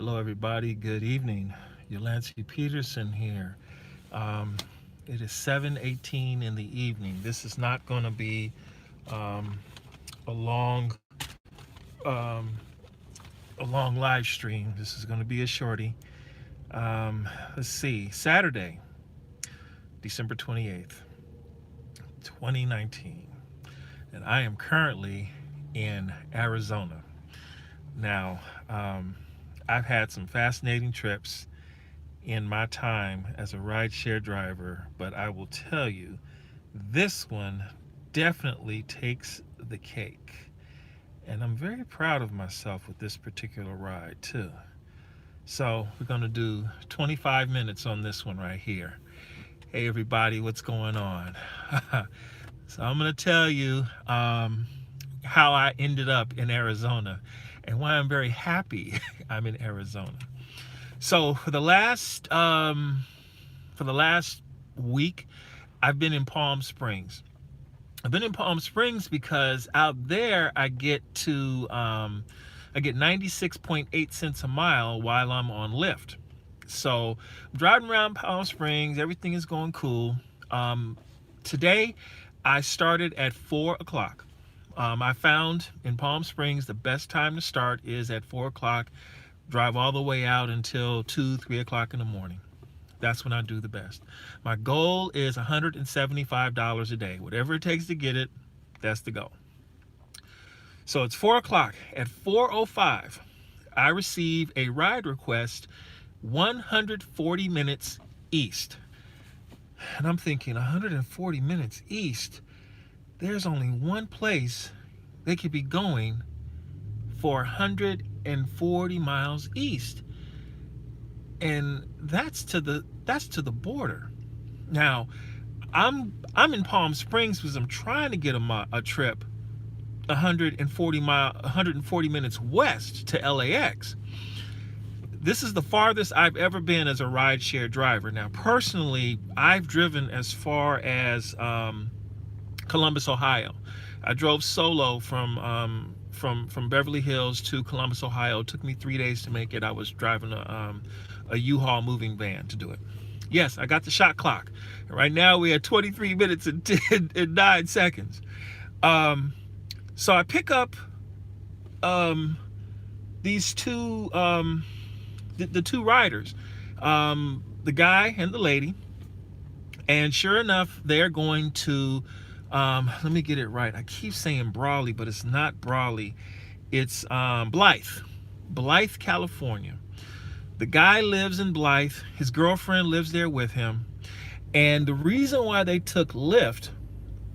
Hello, everybody. Good evening. Rideshare Peterson here. It is 7:18 in the evening. This is not going to be um, a long, um, a long live stream. This is going to be a shorty. Let's see. Saturday, December 28th, 2019, and I am currently in Arizona. Now, I've had some fascinating trips in my time as a rideshare driver, but I will tell you, this one definitely takes the cake. And I'm very proud of myself with this particular ride, too. So, we're going to do 25 minutes on this one right here. Hey, everybody, what's going on? So, I'm going to tell you how I ended up in Arizona and why I'm very happy I'm in Arizona. So for the last week, I've been in Palm Springs. I've been in Palm Springs because out there I get 96.8 cents a mile while I'm on Lyft. So I'm driving around Palm Springs, everything is going cool. Today I started at 4 o'clock. I found in Palm Springs the best time to start is at 4 o'clock. Drive all the way out until 2, 3 o'clock in the morning. That's when I do the best. My goal is $175 a day. Whatever it takes to get it, that's the goal. So it's 4 o'clock. At 4:05, I receive a ride request 140 minutes east. And I'm thinking, 140 minutes east? There's only one place they could be going for 140 miles east, and that's to the border. Now, I'm in Palm Springs because I'm trying to get a trip 140 minutes west to LAX. This is the farthest I've ever been as a rideshare driver. Now, personally, I've driven as far as Columbus, Ohio. I drove solo from Beverly Hills to Columbus, Ohio. It took me 3 days to make it. I was driving a U-Haul moving van to do it. Yes, I got the shot clock. Right now we at 23 minutes and 9 seconds. So I pick up these two, the two riders, the guy and the lady, and sure enough, they're going to let me get it right. I keep saying Brawley, but it's not Brawley. It's Blythe, California. The guy lives in Blythe. His girlfriend lives there with him. And the reason why they took Lyft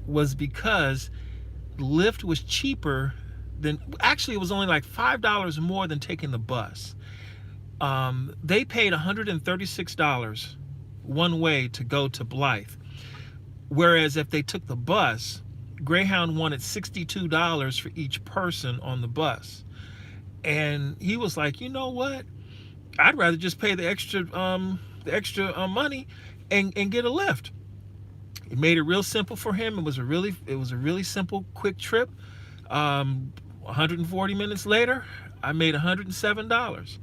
was because Lyft was cheaper than, actually it was only like $5 more than taking the bus. They paid $136 one way to go to Blythe. Whereas if they took the bus, Greyhound wanted $62 for each person on the bus. And he was like, you know what? I'd rather just pay the extra money and get a Lyft. It made it real simple for him. It was a really simple, quick trip. 140 minutes later, I made $107.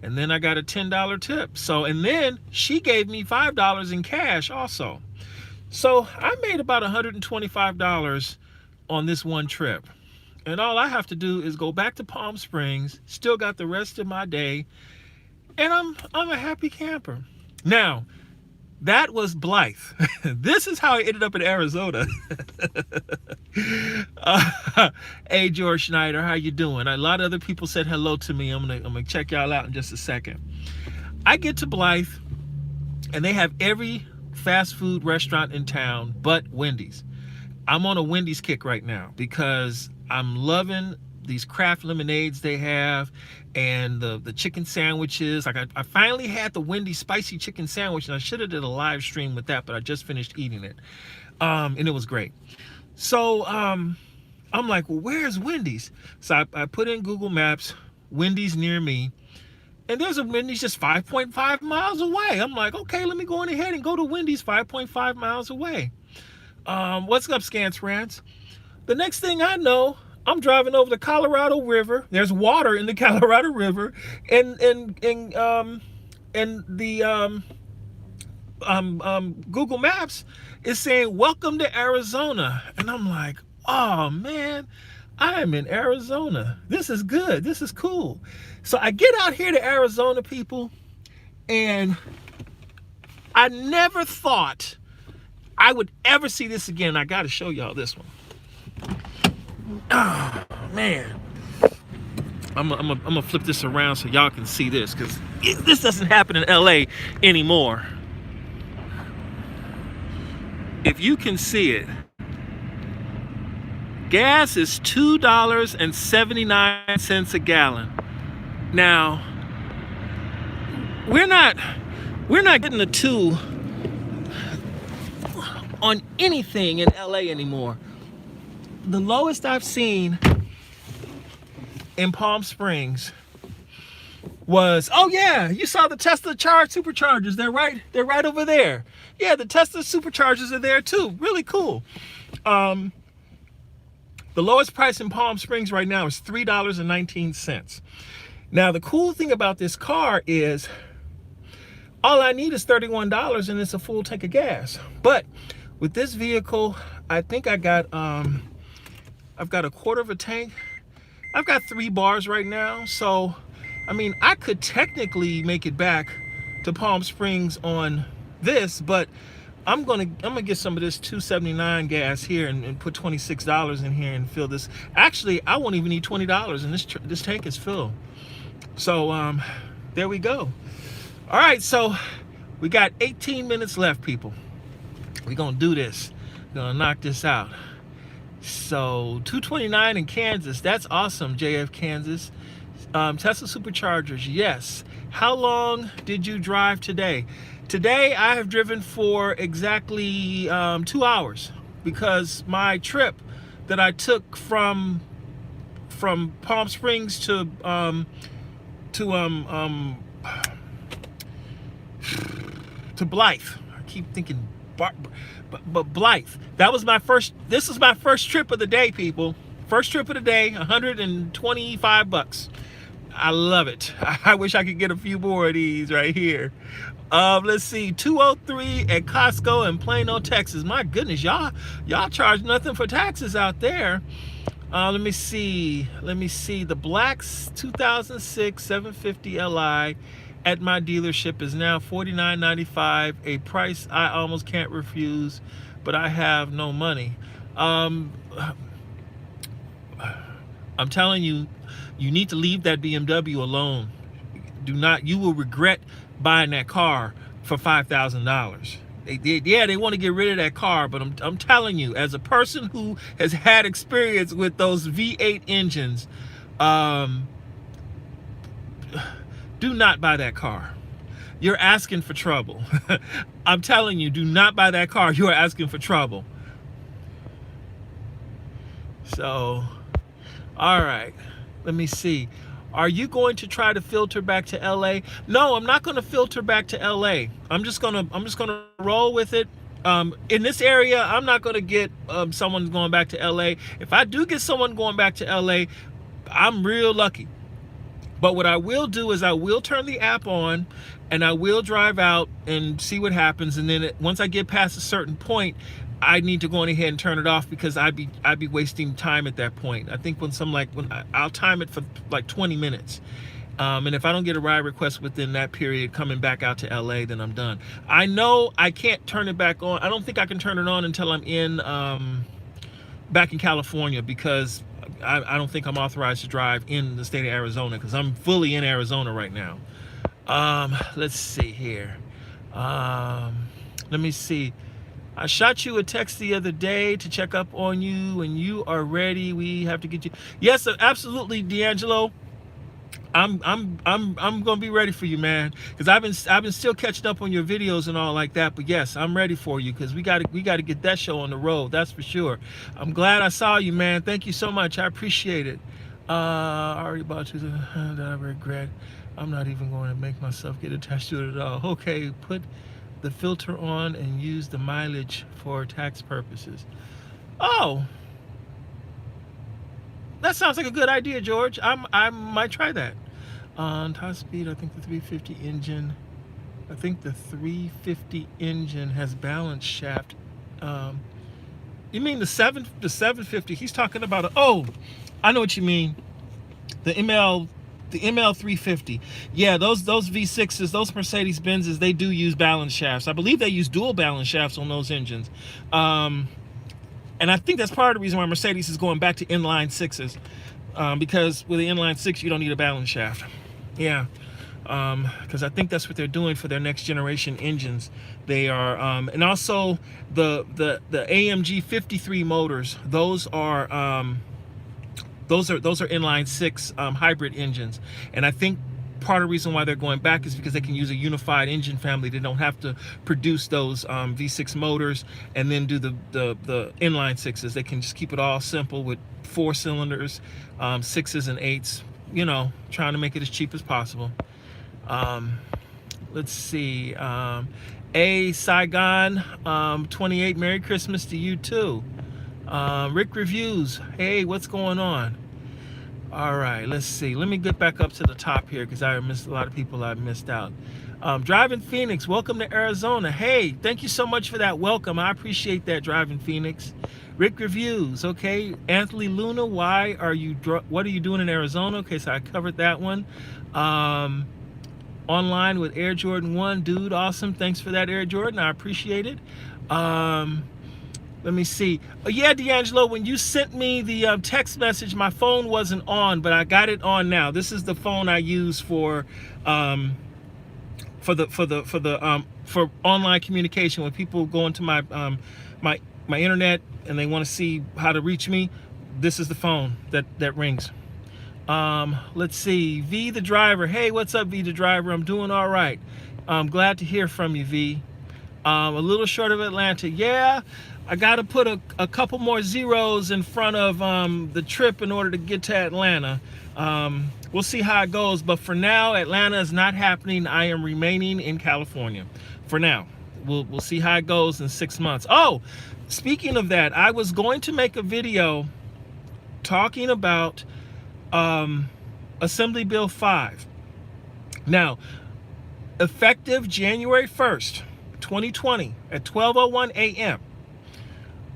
And then I got a $10 tip. So, and then she gave me $5 in cash also. So I made about $125 on this one trip. And all I have to do is go back to Palm Springs, still got the rest of my day, and I'm a happy camper. Now, that was Blythe. This is how I ended up in Arizona. Hey, George Schneider, how you doing? A lot of other people said hello to me. I'm gonna check y'all out in just a second. I get to Blythe, and they have every fast food restaurant in town but Wendy's. I'm on a Wendy's kick right now because I'm loving these craft lemonades they have and the chicken sandwiches. Like I finally had the Wendy's spicy chicken sandwich, and I should have did a live stream with that, but I just finished eating it. And it was great. So I'm like, well, where's Wendy's? So I put in Google Maps, Wendy's near me. And there's a Wendy's just 5.5 miles away. I'm like, okay, let me go on ahead and go to Wendy's 5.5 miles away. What's up, Scance Rants? The next thing I know, I'm driving over the Colorado River. There's water in the Colorado River, and the Google Maps is saying welcome to Arizona, and I'm like, oh man, I am in Arizona. This is good. This is cool. So I get out here to Arizona, people, and I never thought I would ever see this again. I got to show y'all this one. Oh man, I'm gonna flip this around so y'all can see this, because this doesn't happen in LA anymore. If you can see it, gas is $2.79 a gallon. Now, we're not getting a 2 on anything in LA anymore. The lowest I've seen in Palm Springs was, oh yeah, you saw the Tesla superchargers. They're right over there. Yeah, the Tesla superchargers are there too. Really cool. The lowest price in Palm Springs right now is $3.19. Now the cool thing about this car is all I need is $31 and it's a full tank of gas. But with this vehicle, I think I've got a quarter of a tank. I've got 3 bars right now, so I mean I could technically make it back to Palm Springs on this, but I'm gonna get some of this $2.79 gas here and put $26 in here and fill this. Actually, I won't even need $20, and this tank is full. So there we go. All right, so we got 18 minutes left, people. We're gonna do this. We're gonna knock this out. So 229 in Kansas. That's awesome, JF Kansas. Tesla superchargers, yes. How long did you drive today? Today I have driven for exactly 2 hours, because my trip that I took from Palm Springs to Blythe. I keep thinking but Blythe. This is my first trip of the day, people. First trip of the day, $125. I love it. I wish I could get a few more of these right here. Let's see, 203 at Costco in Plano, Texas. My goodness, y'all charge nothing for taxes out there. Let me see. The Black's 2006 750 Li at my dealership is now $49.95, a price I almost can't refuse, but I have no money. I'm telling you, you need to leave that BMW alone. You will regret buying that car for $5,000. They want to get rid of that car, but I'm telling you, as a person who has had experience with those V8 engines, do not buy that car. You're asking for trouble. I'm telling you, do not buy that car. You are asking for trouble. So, all right, let me see. Are you going to try to filter back to LA? No, I'm not going to filter back to LA. I'm just gonna roll with it. In this area, I'm not going to get someone going back to LA. If I do get someone going back to LA, I'm real lucky. But what I will do is I will turn the app on and I will drive out and see what happens. And then once I get past a certain point, I need to go on ahead and turn it off, because I'd be wasting time at that point. I think I'll time it for like 20 minutes. And if I don't get a ride request within that period coming back out to LA, then I'm done. I know I can't turn it back on. I don't think I can turn it on until I'm in back in California, because I don't think I'm authorized to drive in the state of Arizona, because I'm fully in Arizona right now. Let's see here. Let me see. I shot you a text the other day to check up on you, and you are ready. We have to get you. Yes, absolutely, D'Angelo. I'm gonna be ready for you, man, because I've been still catching up on your videos and all like that. But yes, I'm ready for you, because we gotta get that show on the road. That's for sure. I'm glad I saw you, man. Thank you so much. I appreciate it. I already bought you that I regret. I'm not even going to make myself get attached to it at all. Okay, put the filter on and use the mileage for tax purposes. Oh. that sounds like a good idea, George. I might try that. On top speed, I think the 350 engine. I think the 350 engine has balance shaft. You mean the 750? He's talking about oh, I know what you mean. The ML 350. Yeah, those V6s, those Mercedes Benzes, they do use balance shafts. I believe they use dual balance shafts on those engines. And I think that's part of the reason why Mercedes is going back to inline sixes, because with the inline six, you don't need a balance shaft. Yeah, because I think that's what they're doing for their next generation engines. They are, and also the AMG 53 motors. Those are inline six hybrid engines, and I think part of the reason why they're going back is because they can use a unified engine family. They don't have to produce those V6 motors and then do the inline sixes. They can just keep it all simple with 4 cylinders, 6s and 8s, you know, trying to make it as cheap as possible. Let's see. A Saigon 28, Merry Christmas to you too. Rick Reviews, hey, what's going on? All right, let's see. Let me get back up to the top here because I missed a lot of people I missed out. Driving Phoenix, welcome to Arizona. Hey, thank you so much for that welcome. I appreciate that, Driving Phoenix. Rick Reviews, okay. Anthony Luna, what are you doing in Arizona? Okay, so I covered that one. Online with Air Jordan 1, dude, awesome. Thanks for that, Air Jordan. I appreciate it. Let me see. Oh, yeah, D'Angelo, when you sent me the text message, my phone wasn't on, but I got it on now. This is the phone I use for online communication. When people go into my my internet and they want to see how to reach me, this is the phone that rings. Let's see. V the driver. Hey, what's up, V the driver? I'm doing all right. I'm glad to hear from you, V. A little short of Atlanta. Yeah. I got to put a couple more zeros in front of the trip in order to get to Atlanta. We'll see how it goes. But for now, Atlanta is not happening. I am remaining in California for now. We'll see how it goes in 6 months. Oh, speaking of that, I was going to make a video talking about Assembly Bill 5. Now, effective January 1st, 2020 at 12:01 a.m.,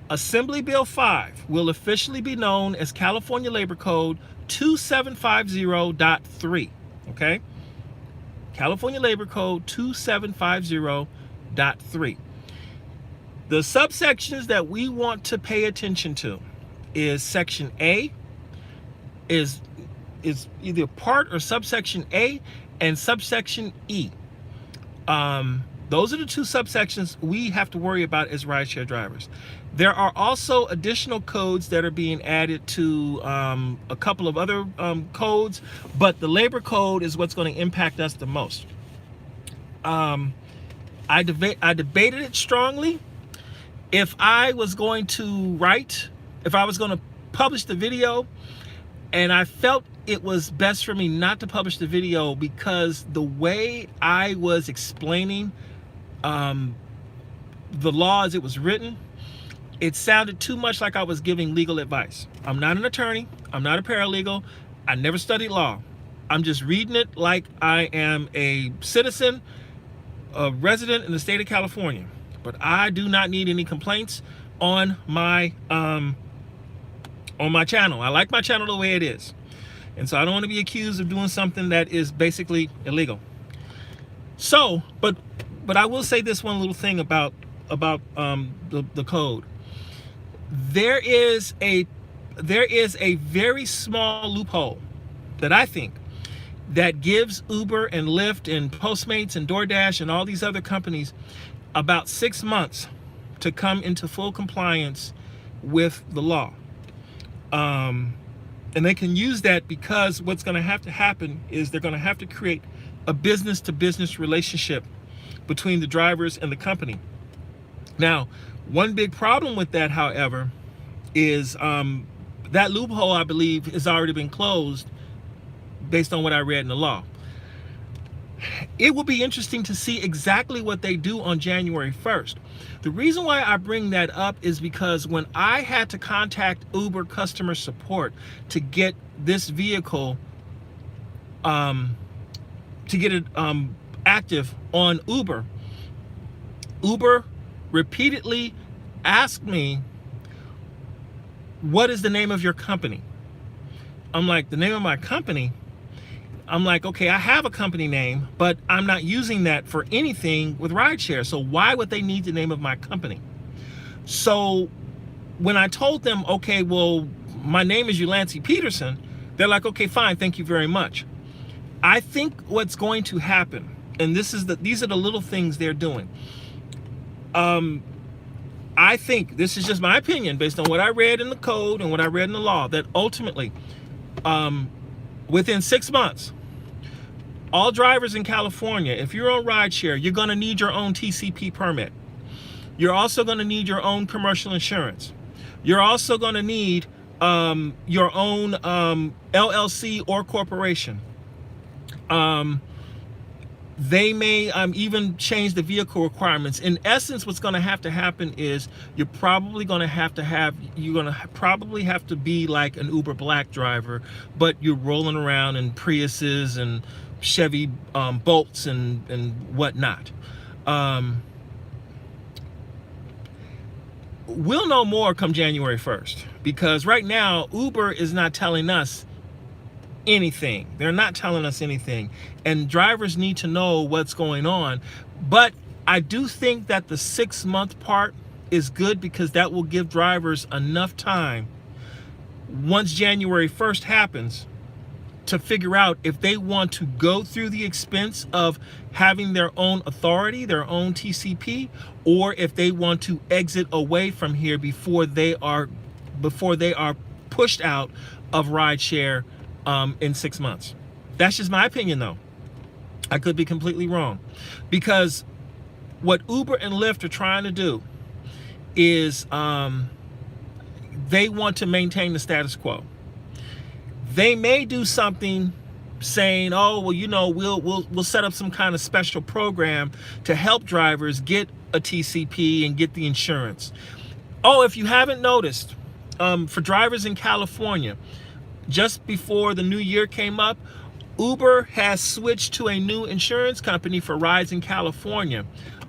Assembly Bill 5 will officially be known as California Labor Code 2750.3, okay? California Labor Code 2750.3. The subsections that we want to pay attention to is Section A, is either part or subsection A, and subsection E. Those are the 2 subsections we have to worry about as rideshare drivers. There are also additional codes that are being added to a couple of other codes, but the labor code is what's going to impact us the most. I debated it strongly. If I was going to publish the video, and I felt it was best for me not to publish the video because the way I was explaining the law as it was written, it sounded too much like I was giving legal advice. I'm not an attorney. I'm not a paralegal. I never studied law. I'm just reading it like I am a citizen, a resident in the state of California. But I do not need any complaints on my channel. I like my channel the way it is. And so I don't want to be accused of doing something that is basically illegal. So, but I will say this one little thing about the code. There is a very small loophole that I think that gives Uber and Lyft and Postmates and DoorDash and all these other companies about 6 months to come into full compliance with the law. And they can use that because what's going to have to happen is they're going to have to create a business-to-business relationship between the drivers and the company. Now, one big problem with that, however, is that loophole, I believe, has already been closed based on what I read in the law. it will be interesting to see exactly what they do on January 1st. The reason why I bring that up is because when I had to contact Uber customer support to get this vehicle, to get it active on Uber, Uber repeatedly asked me, what is the name of your company? I'm like, the name of my company? I'm like, okay, I have a company name, but I'm not using that for anything with rideshare. So why would they need the name of my company? So when I told them, okay, well, my name is Ridewith Peterson, they're like, okay, fine, thank you very much. I think what's going to happen, and these are the little things they're doing. I think, this is just my opinion based on what I read in the code and what I read in the law, that ultimately, within 6 months, all drivers in California, if you're on rideshare, you're going to need your own TCP permit. You're also going to need your own commercial insurance. You're also going to need your own LLC or corporation. They may even change the vehicle requirements. In essence, what's going to happen is you're probably going to have to be like an Uber Black driver, but you're rolling around in Priuses and Chevy Bolts and whatnot. We'll know more come January 1st, because right now Uber is not telling us anything. They're not telling us anything, and drivers need to know what's going on. But I do think that the 6-month part is good, because that will give drivers enough time once January 1st happens to figure out if they want to go through the expense of having their own authority, their own TCP, or if they want to exit away from here before they are pushed out of rideshare in 6 months. That's just my opinion, though. I could be completely wrong, because what Uber and Lyft are trying to do is they want to maintain the status quo. They may do something saying, oh, well, you know, we'll set up some kind of special program to help drivers get a TCP and get the insurance. Oh, if you haven't noticed, for drivers in California, just before the new year came up, Uber has switched to a new insurance company for rides in California.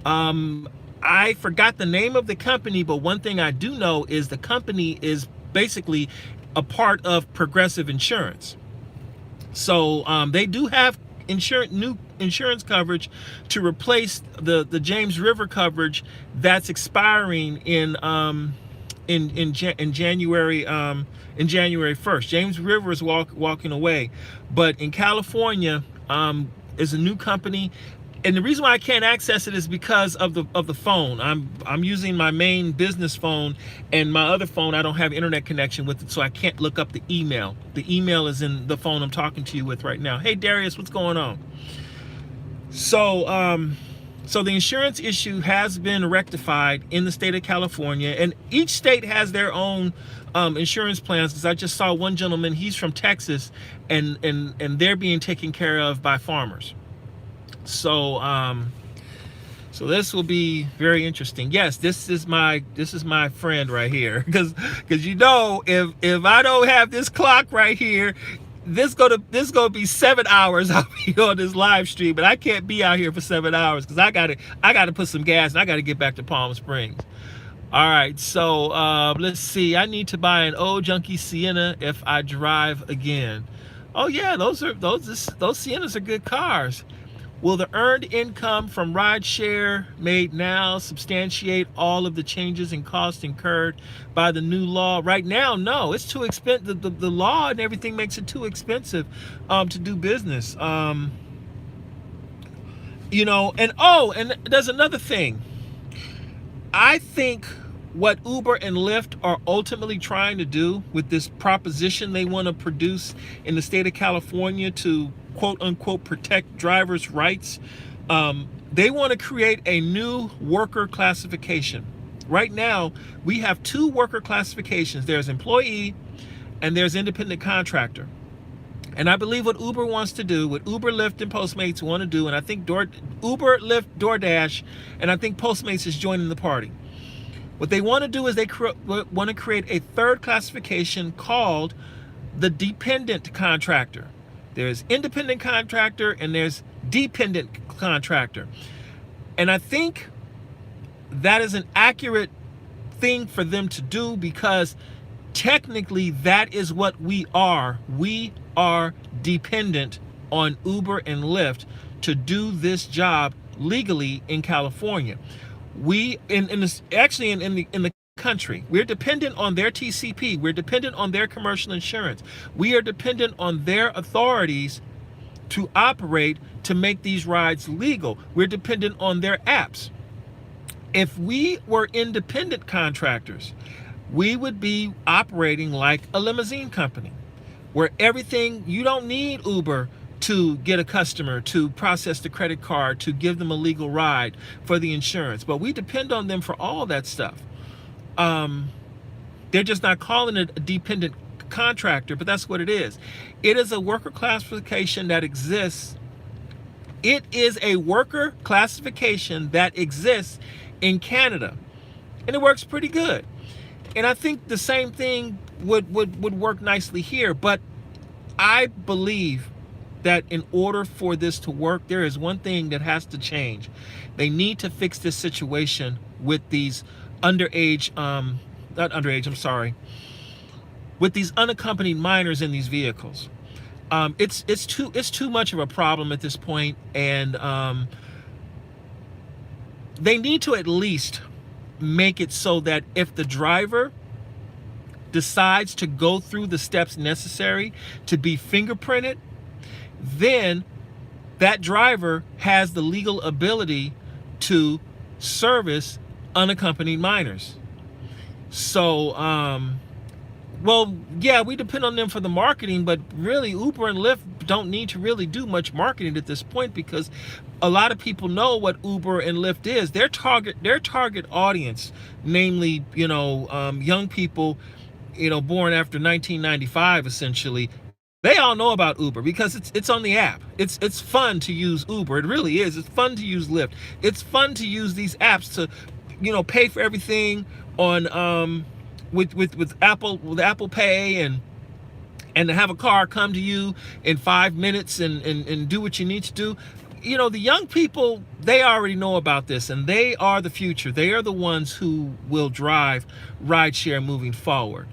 I forgot the name of the company, but one thing I do know is the company is basically a part of Progressive Insurance. So they do have new insurance coverage to replace the James River coverage that's expiring in January 1st. James River is walking away, but in California is a new company. And the reason why I can't access it is because of the phone. I'm using my main business phone, and my other phone I don't have internet connection with it, so I can't look up the email. The email is in the phone I'm talking to you with right now. Hey Darius, what's going on? So so the insurance issue has been rectified in the state of California, and each state has their own insurance plans. Because I just saw one gentleman, he's from Texas, and they're being taken care of by farmers. So so this will be very interesting. Yes, this is my friend right here, because you know, if I don't have this clock right here, this gonna be 7 hours I'll be on this live stream, but I can't be out here for 7 hours because I gotta put some gas and I gotta get back to Palm Springs. All right, so let's see. I need to buy an old junky Sienna if I drive again. Oh yeah, those Siennas are good cars. Will the earned income from rideshare made now substantiate all of the changes in cost incurred by the new law? Right now, no. It's too expensive. The law and everything makes it too expensive to do business. You know, and there's another thing. I think what Uber and Lyft are ultimately trying to do with this proposition they want to produce in the state of California to quote unquote protect drivers' rights, they want to create a new worker classification. Right now, we have two worker classifications. There's employee and there's independent contractor. And I believe what Uber wants to do, what Uber, Lyft, and Postmates want to do, and I think Uber, Lyft, DoorDash, and I think Postmates is joining the party. What they want to do is they want to create a third classification called the dependent contractor. There's independent contractor and there's dependent contractor. And I think that is an accurate thing for them to do, because technically that is what we are. We are dependent on Uber and Lyft to do this job legally in California. We in the country, we're dependent on their TCP. We're dependent on their commercial insurance. We are dependent on their authorities to operate to make these rides legal. We're dependent on their apps. If we were independent contractors, we would be operating like a limousine company, where everything, you don't need Uber to get a customer, to process the credit card, to give them a legal ride for the insurance. But we depend on them for all that stuff. They're just not calling it a dependent contractor, but that's what it is. It is a worker classification that exists. It is a worker classification that exists in Canada, and it works pretty good. And I think the same thing would work nicely here. But I believe that in order for this to work, there is one thing that has to change. They need to fix this situation with these underage, with these unaccompanied minors in these vehicles. It's too much of a problem at this point, and they need to at least make it so that if the driver decides to go through the steps necessary to be fingerprinted, then that driver has the legal ability to service unaccompanied minors. So, well, yeah, we depend on them for the marketing, but really Uber and Lyft don't need to really do much marketing at this point, because a lot of people know what Uber and Lyft is. Their target audience, namely, young people, born after 1995, essentially, they all know about Uber because it's on the app. It's fun to use Uber. It really is. It's fun to use Lyft. It's fun to use these apps to, pay for everything on with Apple Pay, and to have a car come to you in 5 minutes and do what you need to do. The young people, they already know about this, and they are the future. They are the ones who will drive rideshare moving forward.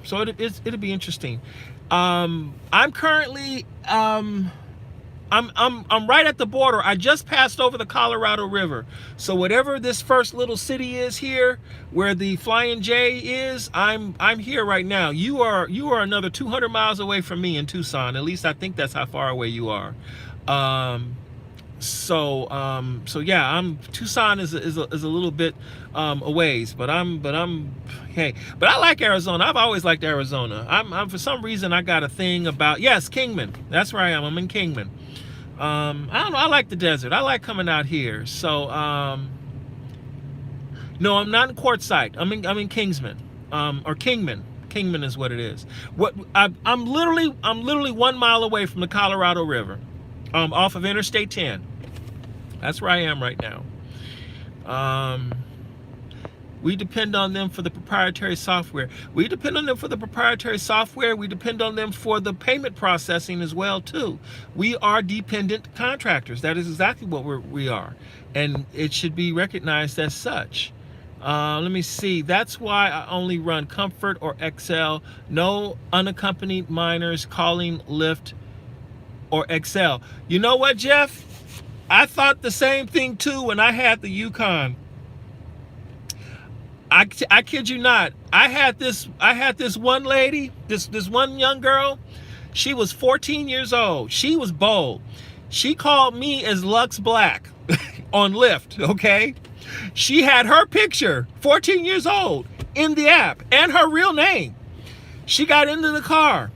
So it'll be interesting. I'm currently I'm right at the border. I just passed over the Colorado River. So whatever this first little city is here, where the Flying J is, I'm here right now. You are another 200 miles away from me in Tucson. At least I think that's how far away you are. So yeah, Tucson is a little bit a ways, but I like Arizona. I've always liked Arizona. I'm for some reason I got a thing about, yes, Kingman. That's where I am. I'm in Kingman. I don't know. I like the desert. I like coming out here. So no, I'm not in Quartzsite. I'm in Kingsman, or Kingman. Kingman is what it is. I'm literally 1 mile away from the Colorado River, off of Interstate 10. That's where I am right now. We depend on them for the proprietary software. We depend on them for the proprietary software. We depend on them for the payment processing as well, too. We are dependent contractors. That is exactly what we are. And it should be recognized as such. Let me see. That's why I only run Comfort or XL. No unaccompanied minors calling Lyft or XL. You know what, Jeff? I thought the same thing, too, when I had the Yukon. I kid you not. I had this one lady, this one young girl. She was 14 years old. She was bold. She called me as Lux Black on Lyft, okay? She had her picture, 14 years old, in the app, and her real name. She got into the car,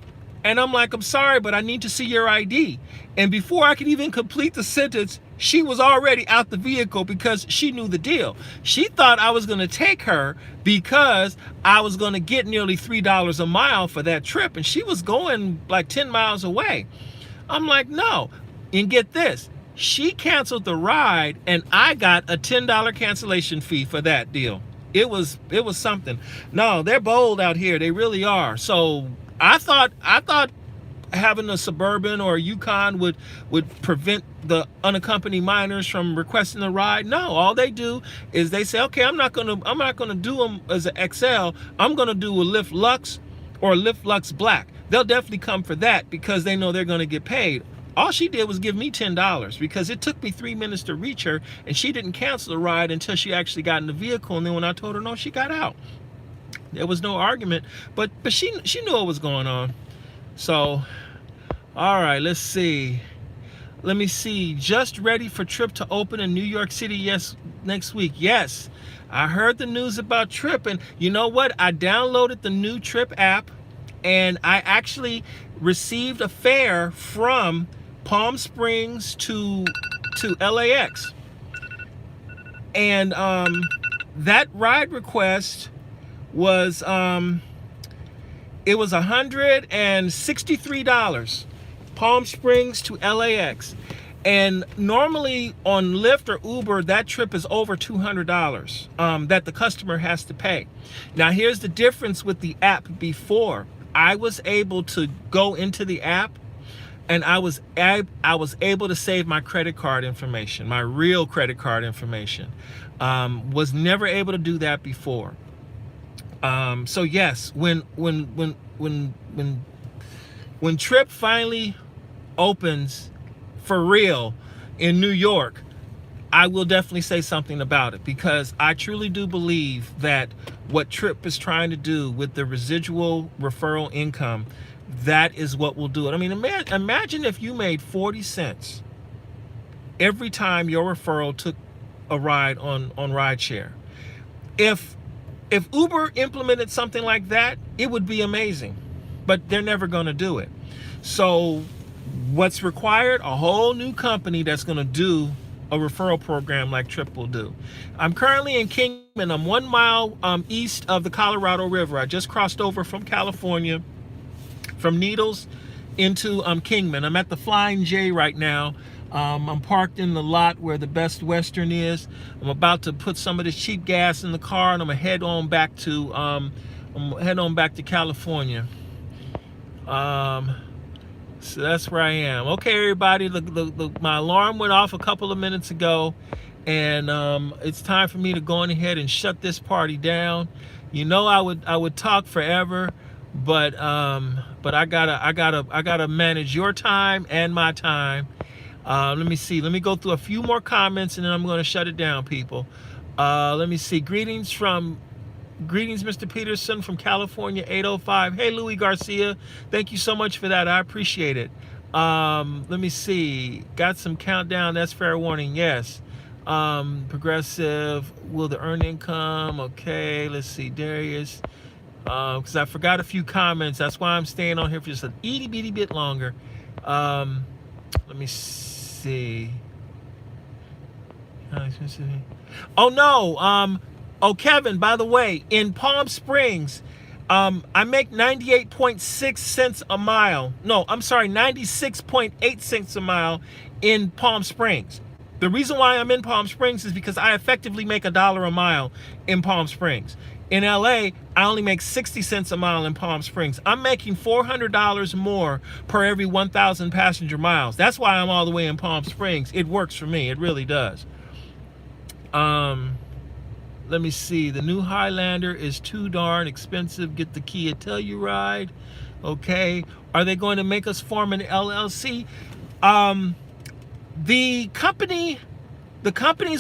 And I'm like, I'm sorry, but I need to see your ID. And before I could even complete the sentence, she was already out the vehicle because she knew the deal. She thought I was going to take her because I was going to get nearly $3 a mile for that trip. And she was going like 10 miles away. I'm like, no. And get this, she canceled the ride and I got a $10 cancellation fee for that deal. It was something. No, they're bold out here. They really are. So I thought having a Suburban or a Yukon would prevent the unaccompanied minors from requesting a ride. No, all they do is they say, okay, I'm not gonna do them as an XL. I'm gonna do a Lyft Lux or a Lyft Lux Black. They'll definitely come for that because they know they're gonna get paid. All she did was give me $10 because it took me 3 minutes to reach her, and she didn't cancel the ride until she actually got in the vehicle. And then when I told her no, she got out. There was no argument, but she knew what was going on. So, all right, let's see. Let me see. Just ready for trip to open in New York City. Yes, next week. Yes, I heard the news about Trip, and you know what? I downloaded the new Trip app, and I actually received a fare from Palm Springs to LAX, and that ride request was it was $163, Palm Springs to LAX. And normally on Lyft or Uber, that trip is over $200 that the customer has to pay. Now here's the difference with the app before. I was able to go into the app and I was able to save my credit card information, my real credit card information. Was never able to do that before. So yes, when Trip finally opens for real in New York, I will definitely say something about it, because I truly do believe that what Trip is trying to do with the residual referral income, that is what will do it. I mean, imagine if you made 40 cents every time your referral took a ride on Rideshare. If Uber implemented something like that, it would be amazing, but they're never going to do it. So what's required? A whole new company that's going to do a referral program like Trip will do. I'm currently in Kingman. I'm 1 mile east of the Colorado River. I just crossed over from California, from Needles into Kingman. I'm at the Flying J right now. I'm parked in the lot where the Best Western is. I'm about to put some of this cheap gas in the car, and I'm gonna head on back to California. So that's where I am. Okay, everybody. My alarm went off a couple of minutes ago, and it's time for me to go on ahead and shut this party down. You know, I would talk forever, but I gotta manage your time and my time. Let me see. Let me go through a few more comments, and then I'm going to shut it down, people. Let me see. Greetings, Mr. Peterson from California, 805. Hey, Louis Garcia. Thank you so much for that. I appreciate it. Let me see. Got some countdown. That's fair warning. Yes. Progressive. Will the earned income? Okay. Let's see. Darius. Because I forgot a few comments. That's why I'm staying on here for just an itty bitty bit longer. Let me see. Oh no. Oh, Kevin, by the way, in Palm Springs, I make 98.6 cents a mile. No, I'm sorry, 96.8 cents a mile in Palm Springs. The reason why I'm in Palm Springs is because I effectively make $1 a mile in Palm Springs. In LA, I only make 60 cents a mile in Palm Springs. I'm making $400 more per every 1,000 passenger miles. That's why I'm all the way in Palm Springs. It works for me. It really does. Let me see. The new Highlander is too darn expensive. Get the Kia Telluride. Okay. Are they going to make us form an LLC? The companies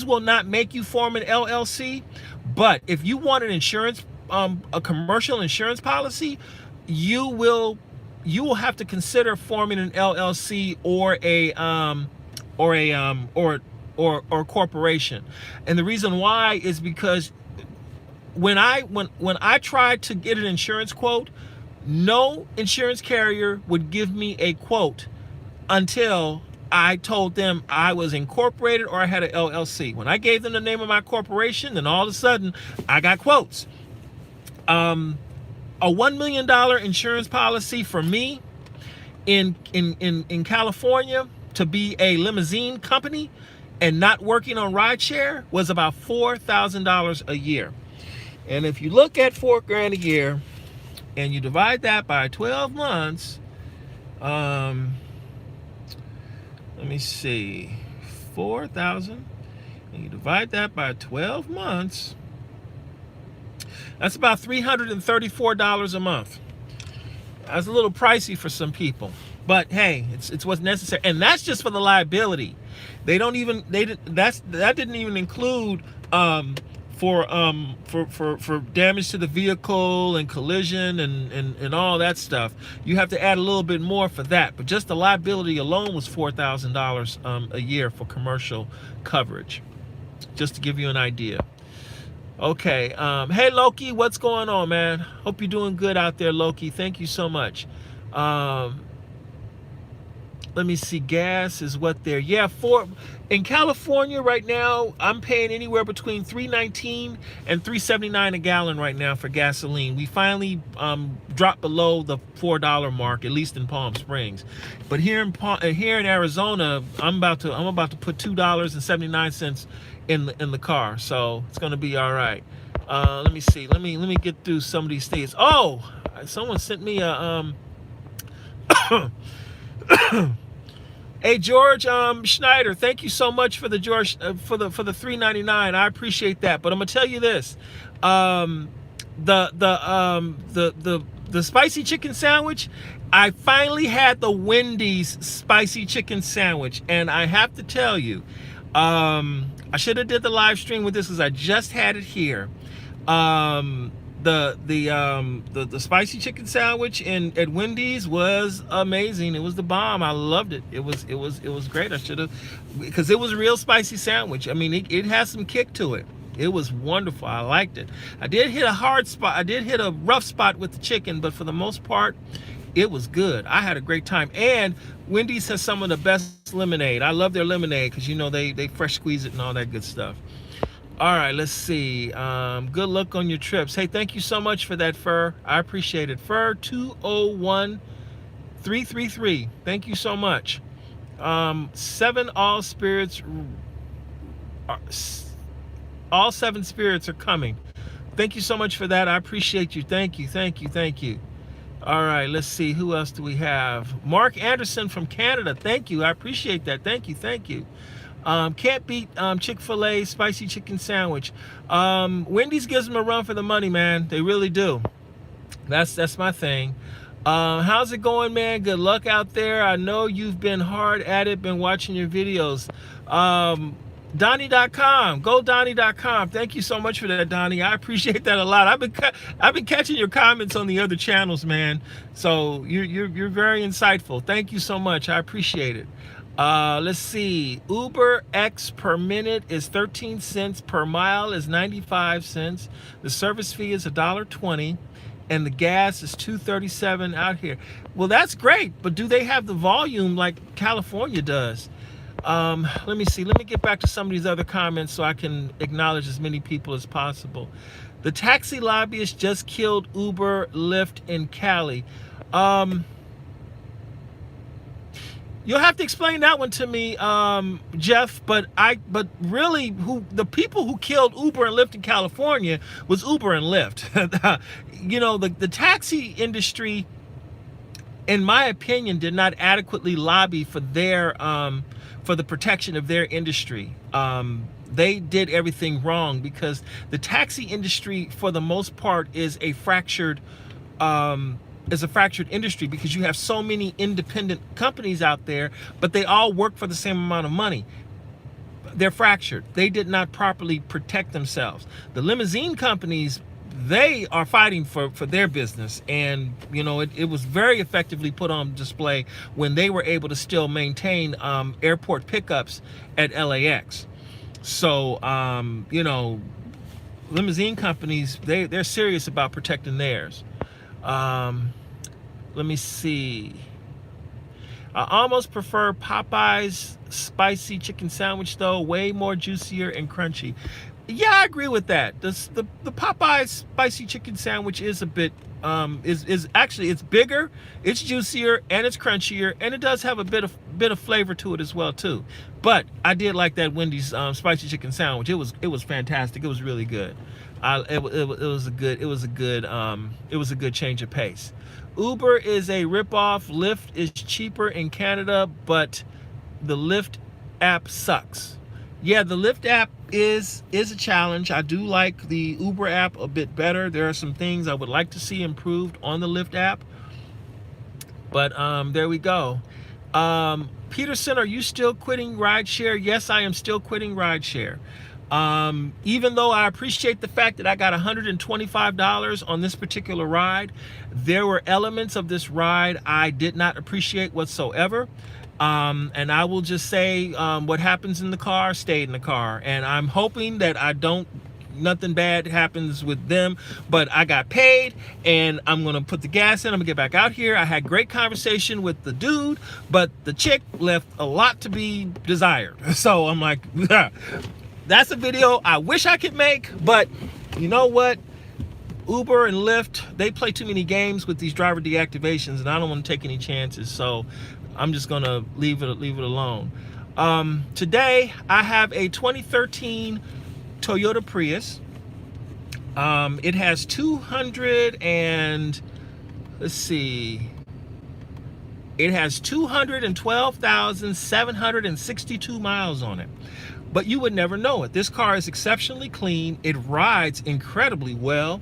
will not make you form an LLC, but if you want an insurance, a commercial insurance policy, you will have to consider forming an LLC or a corporation. And the reason why is because when I tried to get an insurance quote, No insurance carrier would give me a quote until I told them I was incorporated or I had an LLC. When I gave them the name of my corporation, then all of a sudden I got quotes. A $1 million insurance policy for me in California to be a limousine company and not working on rideshare was about $4,000 a year. And if you look at $4,000 a year and you divide that by 12 months, let me see, 4,000, and you divide that by 12 months, that's about $334 a month. That's a little pricey for some people, but hey, it's what's necessary, and that's just for the liability. That didn't even include for damage to the vehicle and collision and all that stuff. You have to add a little bit more for that, but just the liability alone was $4,000 a year for commercial coverage, just to give you an idea. Okay, hey Loki, what's going on, man? Hope you're doing good out there, Loki. Thank you so much. Let me see, gas is what there. Yeah, in California right now, I'm paying anywhere between $3.19 and $3.79 a gallon right now for gasoline. We finally dropped below the $4 mark, at least in Palm Springs. But here in Arizona, I'm about to put $2.79 in the car, so it's gonna be all right. Let me see. Let me get through some of these things. Oh, someone sent me a Hey George Schneider, thank you so much for the for the $3.99. I appreciate that. But I'm gonna tell you this: the spicy chicken sandwich. I finally had the Wendy's spicy chicken sandwich, and I have to tell you, I should have did the live stream with this because I just had it here. The spicy chicken sandwich at Wendy's was amazing. It was the bomb. I loved it. It was great. I should have, because it was a real spicy sandwich. I mean, it has some kick to it. It was wonderful. I liked it. I did hit a hard spot. I did hit a rough spot with the chicken, but for the most part, it was good. I had a great time. And Wendy's has some of the best lemonade. I love their lemonade because, you know, they fresh squeeze it and all that good stuff. All right, let's see. Good luck on your trips. Hey, thank you so much for that, Fur. I appreciate it. Fur 201333. Thank you so much. 7 all spirits. All 7 spirits are coming. Thank you so much for that. I appreciate you. Thank you. Thank you. Thank you. All right, let's see. Who else do we have? Mark Anderson from Canada. Thank you. I appreciate that. Thank you. Thank you. Can't beat Chick-fil-A spicy chicken sandwich. Wendy's gives them a run for the money, man. They really do. That's my thing. How's it going, man? Good luck out there. I know you've been hard at it, been watching your videos. Donnie.com, go Donnie.com. Thank you so much for that, Donnie. I appreciate that a lot. I've been catching your comments on the other channels, man. So you're very insightful. Thank you so much. I appreciate it. Let's see. Uber X per minute is 13 cents. Per mile is 95 cents. The service fee is $1.20. And the gas is $2.37 out here. Well, that's great. But do they have the volume like California does? Let me see. Let me get back to some of these other comments so I can acknowledge as many people as possible. The taxi lobbyist just killed Uber, Lyft in Cali. You'll have to explain that one to me, Jeff. But really, the people who killed Uber and Lyft in California was Uber and Lyft. You know, the taxi industry, in my opinion, did not adequately lobby for their for the protection of their industry. They did everything wrong because the taxi industry, for the most part, is a fractured industry because you have so many independent companies out there, but they all work for the same amount of money. They're fractured. They did not properly protect themselves. The limousine companies, they are fighting for their business, and you know it was very effectively put on display when they were able to still maintain airport pickups at LAX. So you know, limousine companies, they're serious about protecting theirs. Let me see. I almost prefer Popeye's spicy chicken sandwich though, way more juicier and crunchy. Yeah, I agree with that. The Popeye's spicy chicken sandwich is a bit is actually, it's bigger, it's juicier, and it's crunchier, and it does have a bit of flavor to it as well too. But I did like that Wendy's spicy chicken sandwich. It was fantastic. It was really good. It was a good change of pace. Uber is a ripoff. Lyft is cheaper in Canada, but the Lyft app sucks. Yeah, the Lyft app is a challenge. I do like the Uber app a bit better. There are some things I would like to see improved on the Lyft app. But there we go. Peterson, are you still quitting rideshare? Yes, I am still quitting rideshare. Even though I appreciate the fact that I got $125 on this particular ride, there were elements of this ride I did not appreciate whatsoever. And I will just say, what happens in the car stayed in the car. And I'm hoping that nothing bad happens with them, but I got paid and I'm going to put the gas in. I'm gonna get back out here. I had great conversation with the dude, but the chick left a lot to be desired. So I'm like, that's a video I wish I could make, but you know what? Uber and Lyft, they play too many games with these driver deactivations, and I don't want to take any chances. So I'm just gonna leave it alone. Today I have a 2013 Toyota Prius. It has 212,762 miles on it. But you would never know it. This car is exceptionally clean. It rides incredibly well.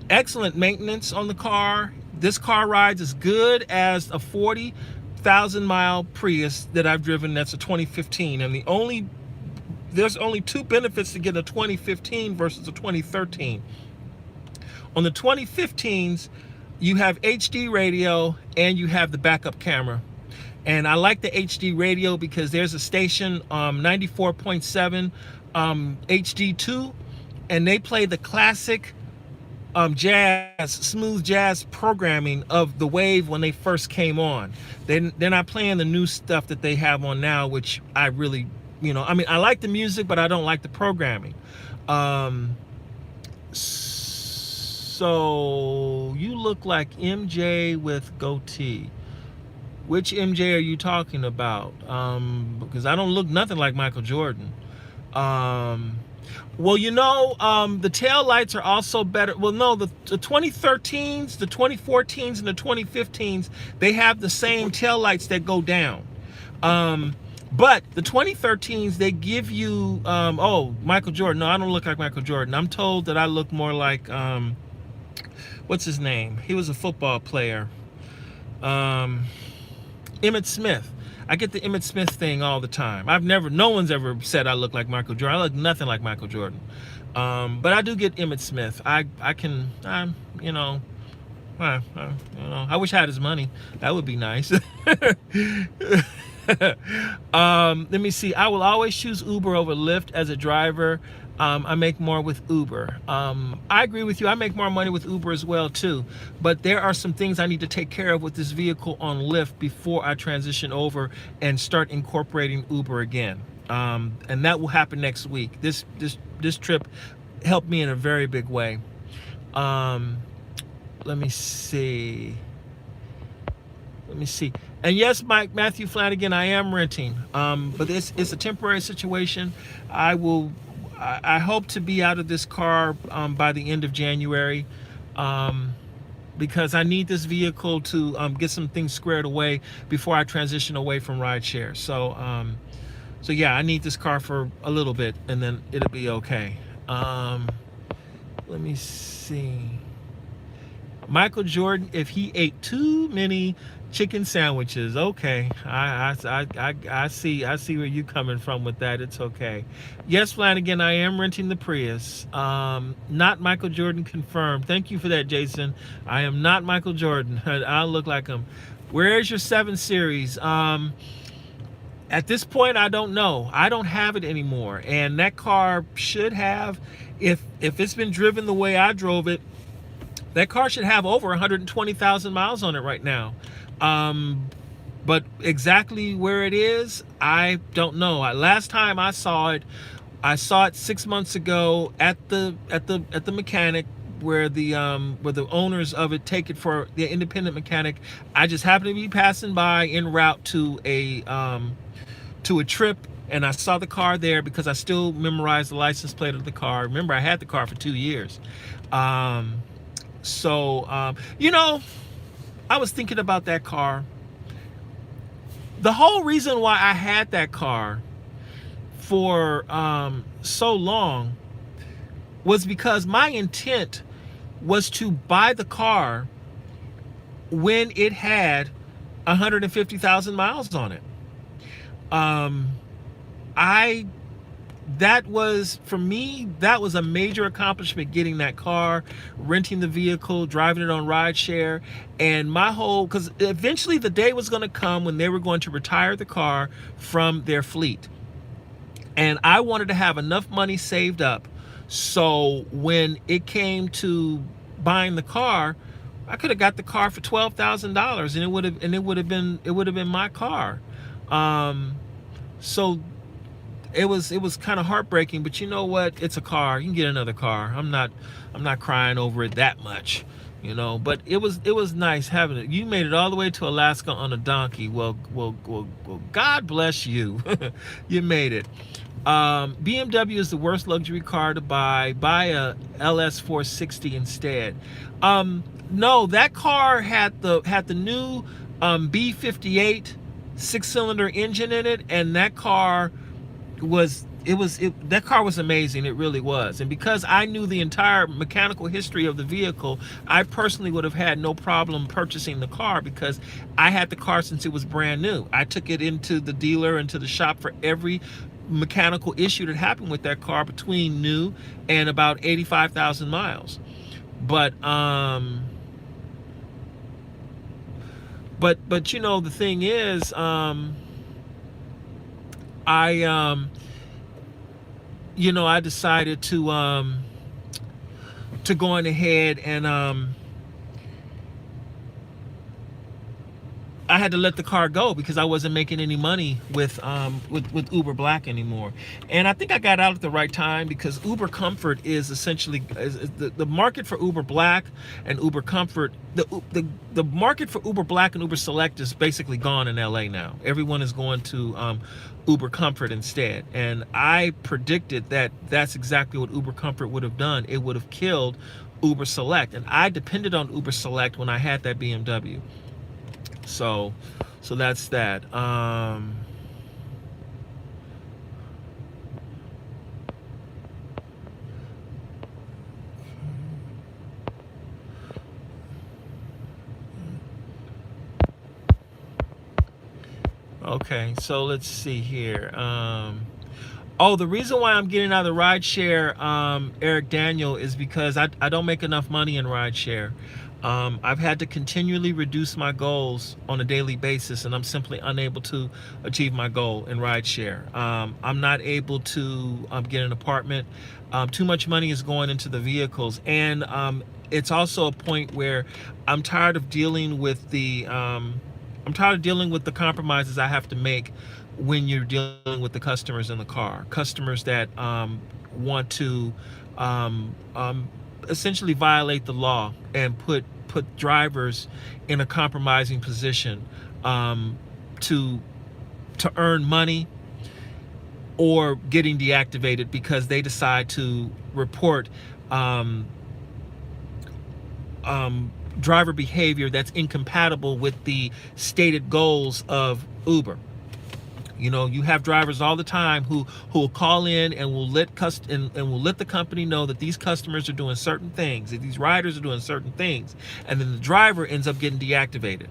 Excellent maintenance on the car. This car rides as good as a 40,000 mile Prius that I've driven. That's a 2015. And there's only two benefits to get a 2015 versus a 2013. On the 2015s, you have HD radio and you have the backup camera. And I like the HD radio because there's a station, 94.7 HD2, and they play the classic smooth jazz programming of the wave when they first came on. They're not playing the new stuff that they have on now, which I really, I like the music, but I don't like the programming. So you look like MJ with goatee. Which MJ are you talking about? Because I don't look nothing like Michael Jordan. Well, the tail lights are also better. Well, no, the 2013s, the 2014s, and the 2015s, they have the same tail lights that go down. But the 2013s, they give you, Michael Jordan. No, I don't look like Michael Jordan. I'm told that I look more like, what's his name? He was a football player. Emmitt Smith. I get the Emmitt Smith thing all the time. No one's ever said I look like Michael Jordan. I look nothing like Michael Jordan. But I do get Emmitt Smith. I wish I had his money. That would be nice. Let me see. I will always choose Uber over Lyft as a driver. I make more with Uber. I agree with you. I make more money with Uber as well too. But there are some things I need to take care of with this vehicle on Lyft before I transition over and start incorporating Uber again. And that will happen next week. This trip helped me in a very big way. Let me see. And yes, Matthew Flanagan, I am renting. But it's a temporary situation. I hope to be out of this car by the end of January, because I need this vehicle to get some things squared away before I transition away from rideshare. So yeah, I need this car for a little bit, and then it'll be okay. Let me see. Michael Jordan, if he ate too many chicken sandwiches, okay, I see where you coming from with that. It's okay. Yes, Flanagan, I am renting the Prius. Not Michael Jordan confirmed. Thank you for that, Jason. I am not Michael Jordan. I look like him. Where's your 7 Series? At this point, I don't know. I don't have it anymore, and that car should have, if it's been driven the way I drove it, That car should have over 120,000 miles on it right now. But exactly where it is, I don't know. Last time I saw it 6 months ago at the mechanic where the owners of it take it for the independent mechanic. I just happened to be passing by en route to a trip, and I saw the car there because I still memorized the license plate of the car. Remember, I had the car for 2 years. You know, I was thinking about that car. The whole reason why I had that car for so long was because my intent was to buy the car when it had 150,000 miles on it. That was, for me, that was a major accomplishment, getting that car, renting the vehicle, driving it on Rideshare, and my whole, because eventually the day was going to come when they were going to retire the car from their fleet. And I wanted to have enough money saved up so when it came to buying the car, I could have got the car for $12,000 and it would have been my car. So it was kind of heartbreaking, but you know what? It's a car. You can get another car. I'm not crying over it that much, you know. But it was nice having it. You made it all the way to Alaska on a donkey. Well, God bless you. You made it. BMW is the worst luxury car to buy. Buy a LS 460 instead. No, that car had the new B58 6-cylinder engine in it, and that car was amazing. It really was. And because I knew the entire mechanical history of the vehicle, I personally would have had no problem purchasing the car because I had the car since it was brand new. I took it into the dealer, into the shop for every mechanical issue that happened with that car between new and about 85,000 miles. But you know, the thing is, I decided to go on ahead and I had to let the car go because I wasn't making any money with Uber Black anymore. And I think I got out at the right time because Uber Comfort is essentially the market for Uber Black and Uber Comfort. The market for Uber Black and Uber Select is basically gone in LA now. Everyone is going to Uber Comfort instead. And I predicted that that's exactly what Uber Comfort would have done. It would have killed Uber Select. And I depended on Uber Select when I had that BMW. So that's that. Okay, so let's see here. Oh, the reason why I'm getting out of the rideshare, Eric Daniel, is because I don't make enough money in rideshare. I've had to continually reduce my goals on a daily basis, and I'm simply unable to achieve my goal in rideshare. I'm not able to get an apartment. Too much money is going into the vehicles, and it's also a point where I'm tired of dealing with the compromises I have to make when you're dealing with the customers in the car. Customers that want to essentially violate the law and put drivers in a compromising position to earn money, or getting deactivated because they decide to report driver behavior that's incompatible with the stated goals of Uber. You know, you have drivers all the time who will call in and will let the company know that these customers are doing certain things, that these riders are doing certain things, and then the driver ends up getting deactivated.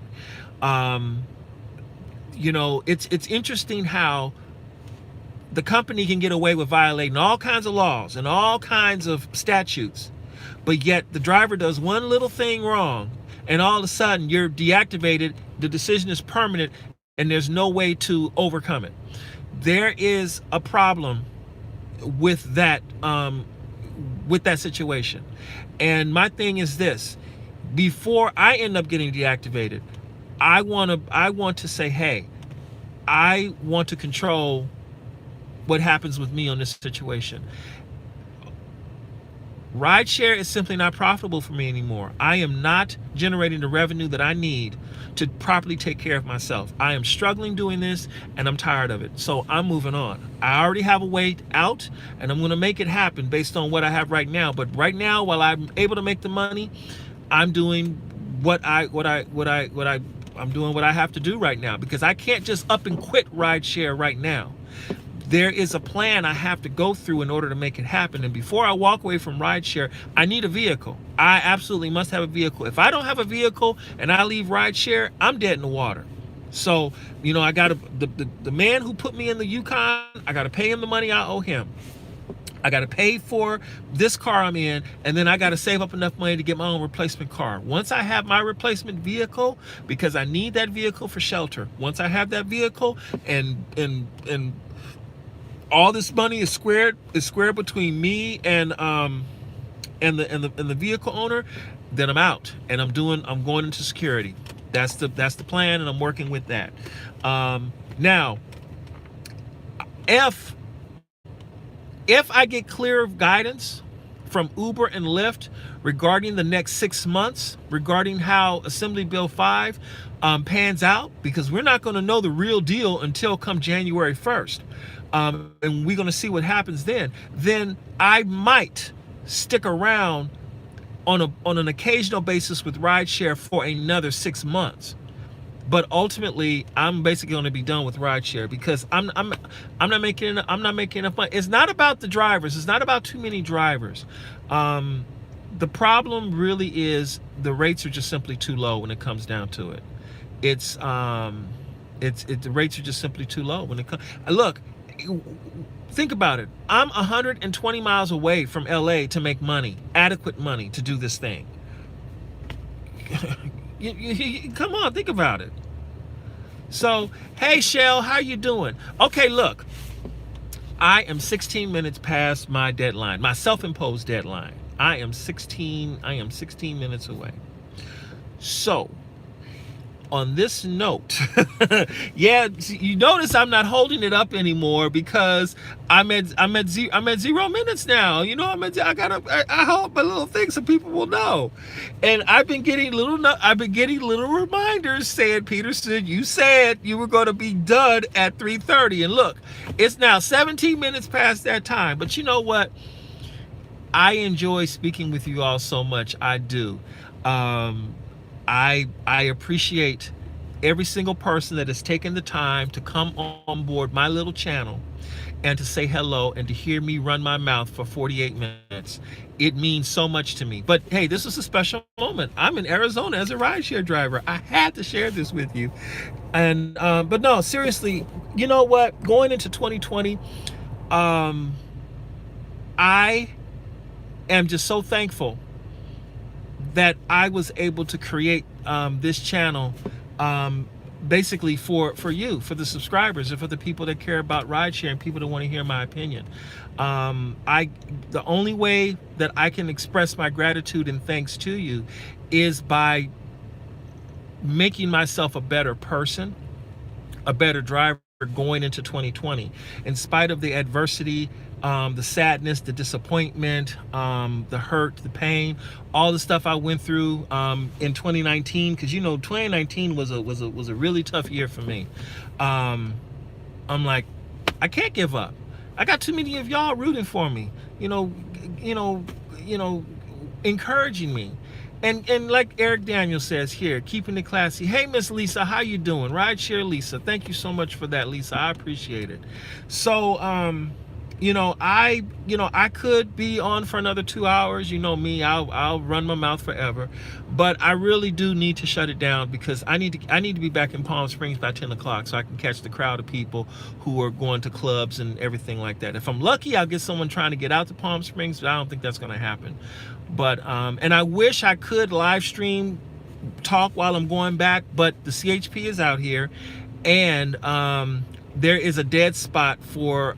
You know, it's interesting how the company can get away with violating all kinds of laws and all kinds of statutes, but yet the driver does one little thing wrong, and all of a sudden you're deactivated. The decision is permanent, and there's no way to overcome it. There is a problem with that situation. And my thing is this: before I end up getting deactivated, I want to say, hey, I want to control what happens with me on this situation. Rideshare is simply not profitable for me anymore. I am not generating the revenue that I need to properly take care of myself. I am struggling doing this, and I'm tired of it. So I'm moving on. I already have a way out, and I'm going to make it happen based on what I have right now. But right now, while I'm able to make the money, I'm doing I'm doing what I have to do right now, because I can't just up and quit Rideshare right now. There is a plan I have to go through in order to make it happen. And before I walk away from Rideshare, I need a vehicle. I absolutely must have a vehicle. If I don't have a vehicle and I leave Rideshare, I'm dead in the water. So, I got the man who put me in the Yukon, I got to pay him the money I owe him. I got to pay for this car I'm in, and then I got to save up enough money to get my own replacement car. Once I have my replacement vehicle, because I need that vehicle for shelter. Once I have that vehicle and all this money is squared between me and the vehicle owner, then I'm out, and I'm going into security. That's the plan, and I'm working with that. Now, if I get clear guidance from Uber and Lyft regarding the next 6 months, regarding how Assembly Bill 5 pans out, because we're not going to know the real deal until come January 1st. And we're going to see what happens then I might stick around on an occasional basis with Rideshare for another 6 months. But ultimately, I'm basically going to be done with Rideshare, because I'm not making enough money. It's not about the drivers. It's not about too many drivers. The problem really is the rates are just simply too low when it comes down to it. The rates are just simply too low when it comes. Look, think about it. I'm 120 miles away from LA to make money, adequate money to do this thing. Come on, think about it. So, hey, Shell, how you doing? Okay, look, I am 16 minutes past my deadline, my self-imposed deadline. I am 16 minutes away. So, on this note, yeah, you notice I'm not holding it up anymore, because I'm at 0 minutes now. I hope a little thing so people will know. And I've been getting little reminders saying, Peterson, you said you were going to be done at 3:30, and look, it's now 17 minutes past that time. But you know what? I enjoy speaking with you all so much. I do. I appreciate every single person that has taken the time to come on board my little channel and to say hello and to hear me run my mouth for 48 minutes. It means so much to me. But hey, this is a special moment. I'm in Arizona as a rideshare driver. I had to share this with you. And but no, seriously, you know what? Going into 2020, I am just so thankful that I was able to create this channel basically for you, for the subscribers, and for the people that care about rideshare and people that want to hear my opinion. The only way that I can express my gratitude and thanks to you is by making myself a better person, a better driver going into 2020, in spite of the adversity, the sadness, the disappointment, the hurt, the pain, all the stuff I went through in 2019, because 2019 was a really tough year for me. I'm like, I can't give up. I got too many of y'all rooting for me, encouraging me. And like Eric Daniel says here, keeping it classy. Hey, Miss Lisa, how you doing? Rideshare Lisa, thank you so much for that, Lisa. I appreciate it. So, I could be on for another 2 hours. You know me, I'll run my mouth forever. But I really do need to shut it down, because I need to be back in Palm Springs by 10 o'clock so I can catch the crowd of people who are going to clubs and everything like that. If I'm lucky, I'll get someone trying to get out to Palm Springs, but I don't think that's going to happen. But and I wish I could live stream talk while I'm going back, but the CHP is out here, and there is a dead spot for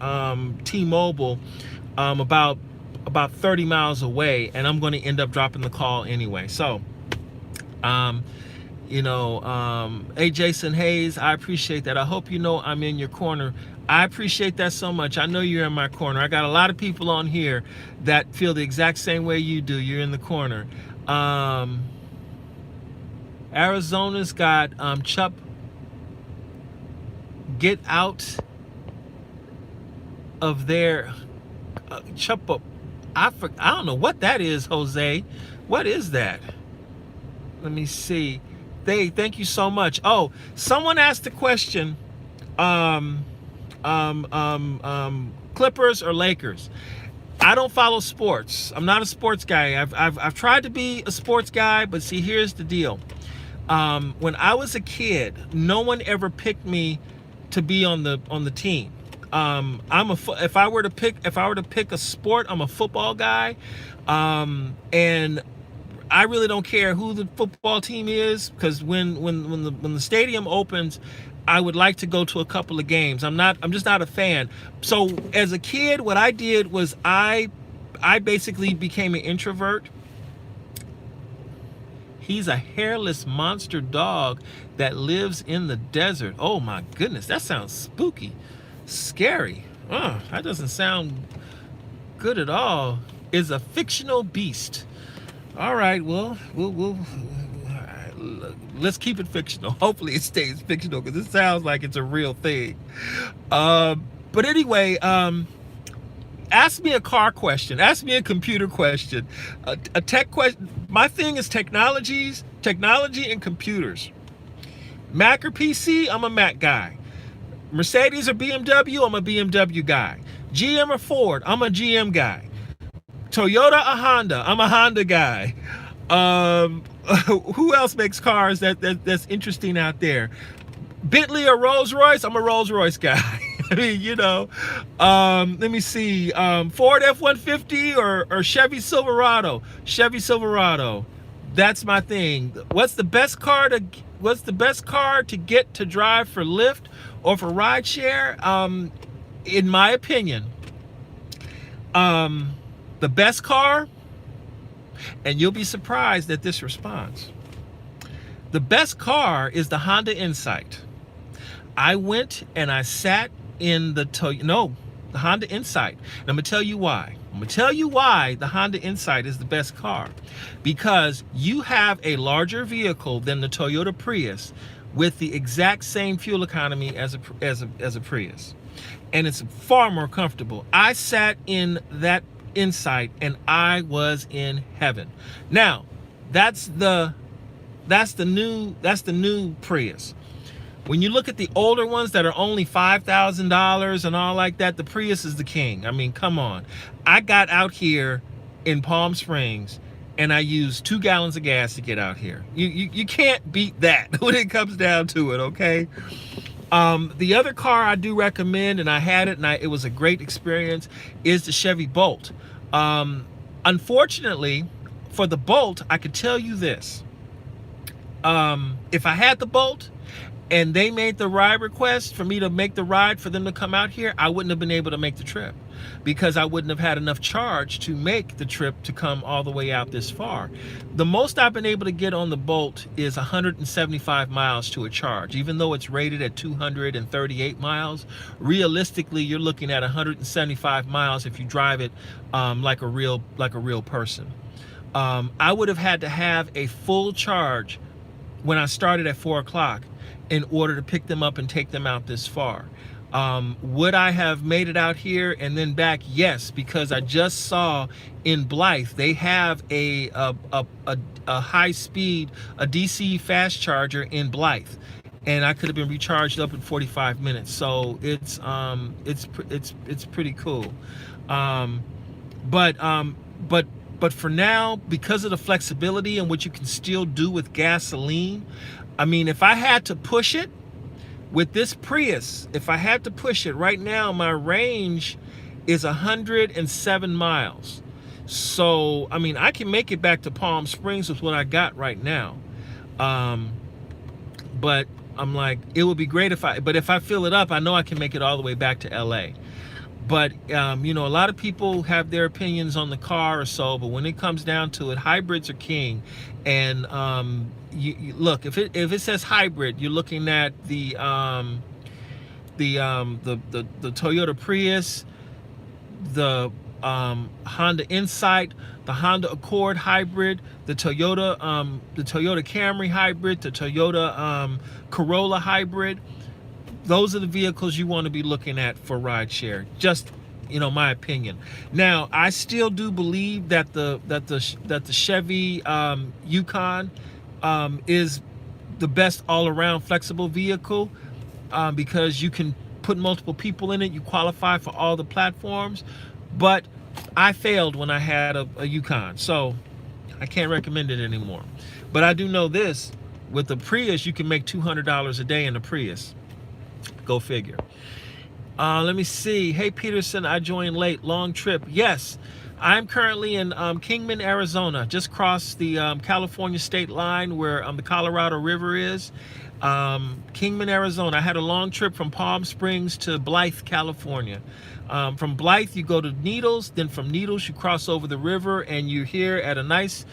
T-Mobile about 30 miles away, and I'm going to end up dropping the call anyway. So Um, hey, Jason Hayes, I appreciate that. I hope you know I'm in your corner. I appreciate that so much. I know you're in my corner. I got a lot of people on here that feel the exact same way you do. You're in the corner. Arizona's got Chup, get out of there. Chup up. I don't know what that is, Jose. What is that? Let me see. Thank you so much. Oh, someone asked the question, Clippers or Lakers? I don't follow sports. I'm not a sports guy. I've tried to be a sports guy, but see, here's the deal. When I was a kid, no one ever picked me to be on the team. If I were to pick a sport, I'm a football guy, and I really don't care who the football team is, because when the stadium opens, I would like to go to a couple of games. I'm just not a fan. So as a kid, what I did was I basically became an introvert. He's a hairless monster dog that lives in the desert. Oh my goodness, that sounds spooky, scary. That doesn't sound good at all. Is a fictional beast. All right, well, let's keep it fictional. Hopefully it stays fictional, because it sounds like it's a real thing. But anyway, ask me a car question. Ask me a computer question. A tech question. My thing is technology and computers. Mac or PC, I'm a Mac guy. Mercedes or BMW, I'm a BMW guy. GM or Ford, I'm a GM guy. Toyota or Honda, I'm a Honda guy. Who else makes cars that's interesting out there? Bentley or Rolls Royce, I'm a Rolls Royce guy. I mean, let me see, Ford F-150 or Chevy Silverado. Chevy Silverado, that's my thing. What's the best car to get to drive for Lyft or for rideshare? In my opinion, the best car, and you'll be surprised at this response, the best car is the Honda Insight. I went and I sat in the Honda Insight. And I'm gonna tell you why. The Honda Insight is the best car, because you have a larger vehicle than the Toyota Prius with the exact same fuel economy as a Prius, and it's far more comfortable. I sat in that Insight and I was in heaven. Now, that's the new Prius. When you look at the older ones that are only $5,000 and all like that, the Prius is the king. I mean, come on. I got out here in Palm Springs and I used 2 gallons of gas to get out here. You can't beat that when it comes down to it, okay? The other car I do recommend, and I had it and it was a great experience, is the Chevy Bolt. Unfortunately, for the Bolt, I could tell you this. If I had the Bolt and they made the ride request for me to make the ride for them to come out here, I wouldn't have been able to make the trip, because I wouldn't have had enough charge to make the trip to come all the way out this far. The most I've been able to get on the Bolt is 175 miles to a charge. Even though it's rated at 238 miles, realistically, you're looking at 175 miles if you drive it like a real person. I would have had to have a full charge when I started at 4 o'clock in order to pick them up and take them out this far. Would I have made it out here and then back? Yes, because I just saw in Blythe they have a high speed, a DC fast charger in Blythe, and I could have been recharged up in 45 minutes. So it's pretty cool. But for now, because of the flexibility and what you can still do with gasoline, I mean, if I had to push it with this Prius, if I had to push it right now, my range is 107 miles. So, I mean, I can make it back to Palm Springs with what I got right now. But I'm like, it would be great if I fill it up, I know I can make it all the way back to LA. But you know, a lot of people have their opinions on the car or so, but when it comes down to it, hybrids are king. And you look, if it says hybrid, you're looking at the Toyota Prius, the Honda Insight, the Honda Accord hybrid, the Toyota Camry hybrid, the Toyota Corolla hybrid. Those are the vehicles you want to be looking at for rideshare. Just, you know, my opinion. Now, I still do believe that the Chevy Yukon is the best all-around flexible vehicle, because you can put multiple people in it. You qualify for all the platforms. But I failed when I had a Yukon, so I can't recommend it anymore. But I do know this: with the Prius, you can make $200 a day in the Prius. Go figure. Let me see. Hey, Peterson, I joined late. Long trip. Yes, I'm currently in Kingman, Arizona. Just crossed the California state line where the Colorado River is. Kingman, Arizona. I had a long trip from Palm Springs to Blythe, California. From Blythe, you go to Needles. Then from Needles, you cross over the river, and you're here at a nice,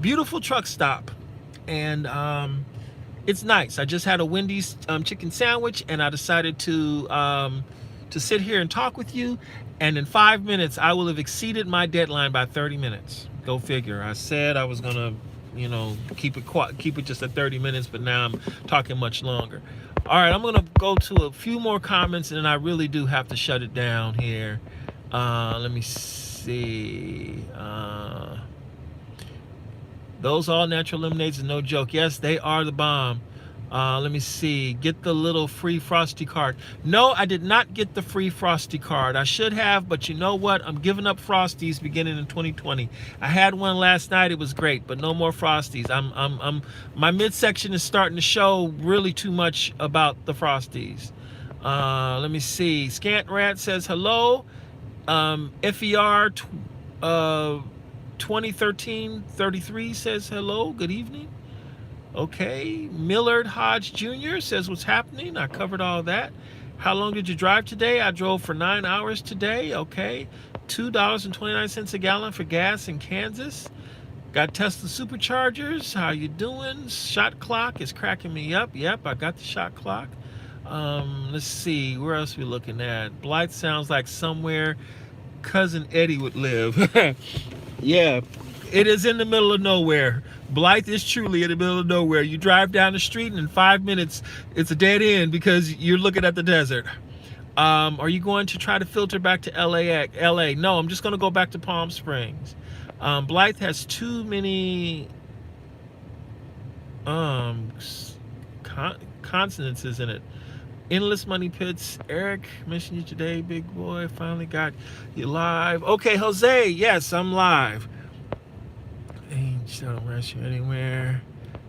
beautiful truck stop. And it's nice. I just had a Wendy's chicken sandwich, and I decided to sit here and talk with you. And in 5 minutes, I will have exceeded my deadline by 30 minutes. Go figure. I said I was gonna, you know, keep it just at 30 minutes, but now I'm talking much longer. All right, I'm gonna go to a few more comments, and then I really do have to shut it down here. Let me see. Those all natural lemonades is no joke. Yes, they are the bomb. Let me see. Get the little free Frosty card. No, I did not get the free Frosty card. I should have, but you know what? I'm giving up Frosties beginning in 2020. I had one last night. It was great, but no more Frosties. My midsection is starting to show really too much about the Frosties. Let me see. Scant Rat says hello. FER 2013-33 says hello. Good evening. Okay, Millard Hodge Jr. says what's happening. I covered all that. How long did you drive today? I drove for 9 hours today. Okay, $2.29 a gallon for gas in Kansas. Got Tesla superchargers. How you doing? Shot clock is cracking me up. Yep, I got the shot clock. Let's see, where else are we looking at? Blythe sounds like somewhere cousin Eddie would live. Yeah, it is in the middle of nowhere. Blythe is truly in the middle of nowhere. You drive down the street, and in 5 minutes, it's a dead end because you're looking at the desert. Are you going to try to filter back to LA? No, I'm just going to go back to Palm Springs. Blythe has too many consonances in it. Endless Money Pits. Eric, mentioned you today, big boy. Finally got you live. Okay, Jose, yes, I'm live. Ain't don't rush you anywhere.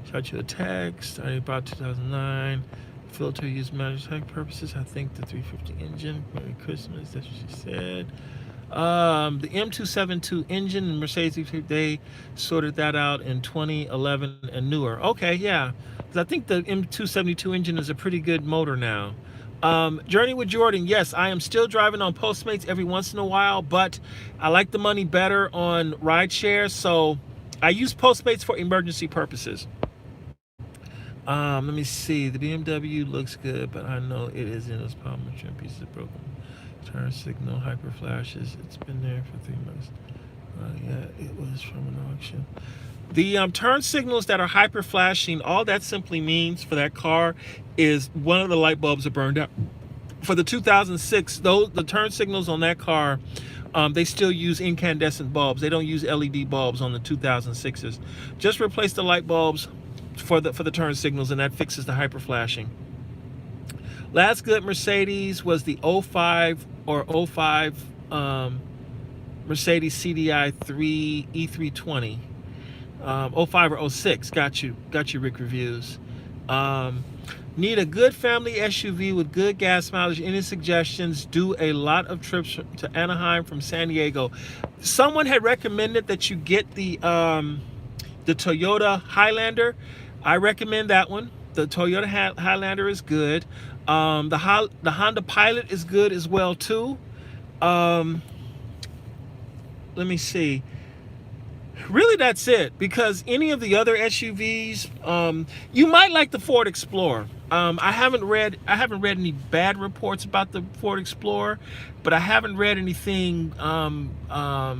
Shot you a text. I bought 2009. Filter used magic purposes. I think the 350 engine. Merry Christmas. That's what she said. The M272 engine, Mercedes, they sorted that out in 2011 and newer. Okay, yeah. I think the M272 engine is a pretty good motor now. Journey with Jordan, yes, I am still driving on Postmates every once in a while, but I like the money better on rideshare, so I use Postmates for emergency purposes. Let me see. The BMW looks good, but I know it is in its palm trim pieces broken. Turn signal, hyper flashes. It's been there for 3 months. Yeah, it was from an auction. The turn signals that are hyper flashing, all that simply means for that car is one of the light bulbs are burned out. For the 2006, the turn signals on that car, they still use incandescent bulbs. They don't use LED bulbs on the 2006s. Just replace the light bulbs for the turn signals, and that fixes the hyper flashing. Last good Mercedes was the 05 Mercedes CDI 3 E320. 05 or 06. Got you, Rick Reviews. Need a good family SUV with good gas mileage. Any suggestions? Do a lot of trips to Anaheim from San Diego. Someone had recommended that you get the Toyota Highlander. I recommend that one. The Toyota Highlander is good. The Honda Pilot is good as well too. Um, let me see. Really, that's it. Because any of the other SUVs, you might like the Ford Explorer. I haven't read any bad reports about the Ford Explorer, but I haven't read anything um, I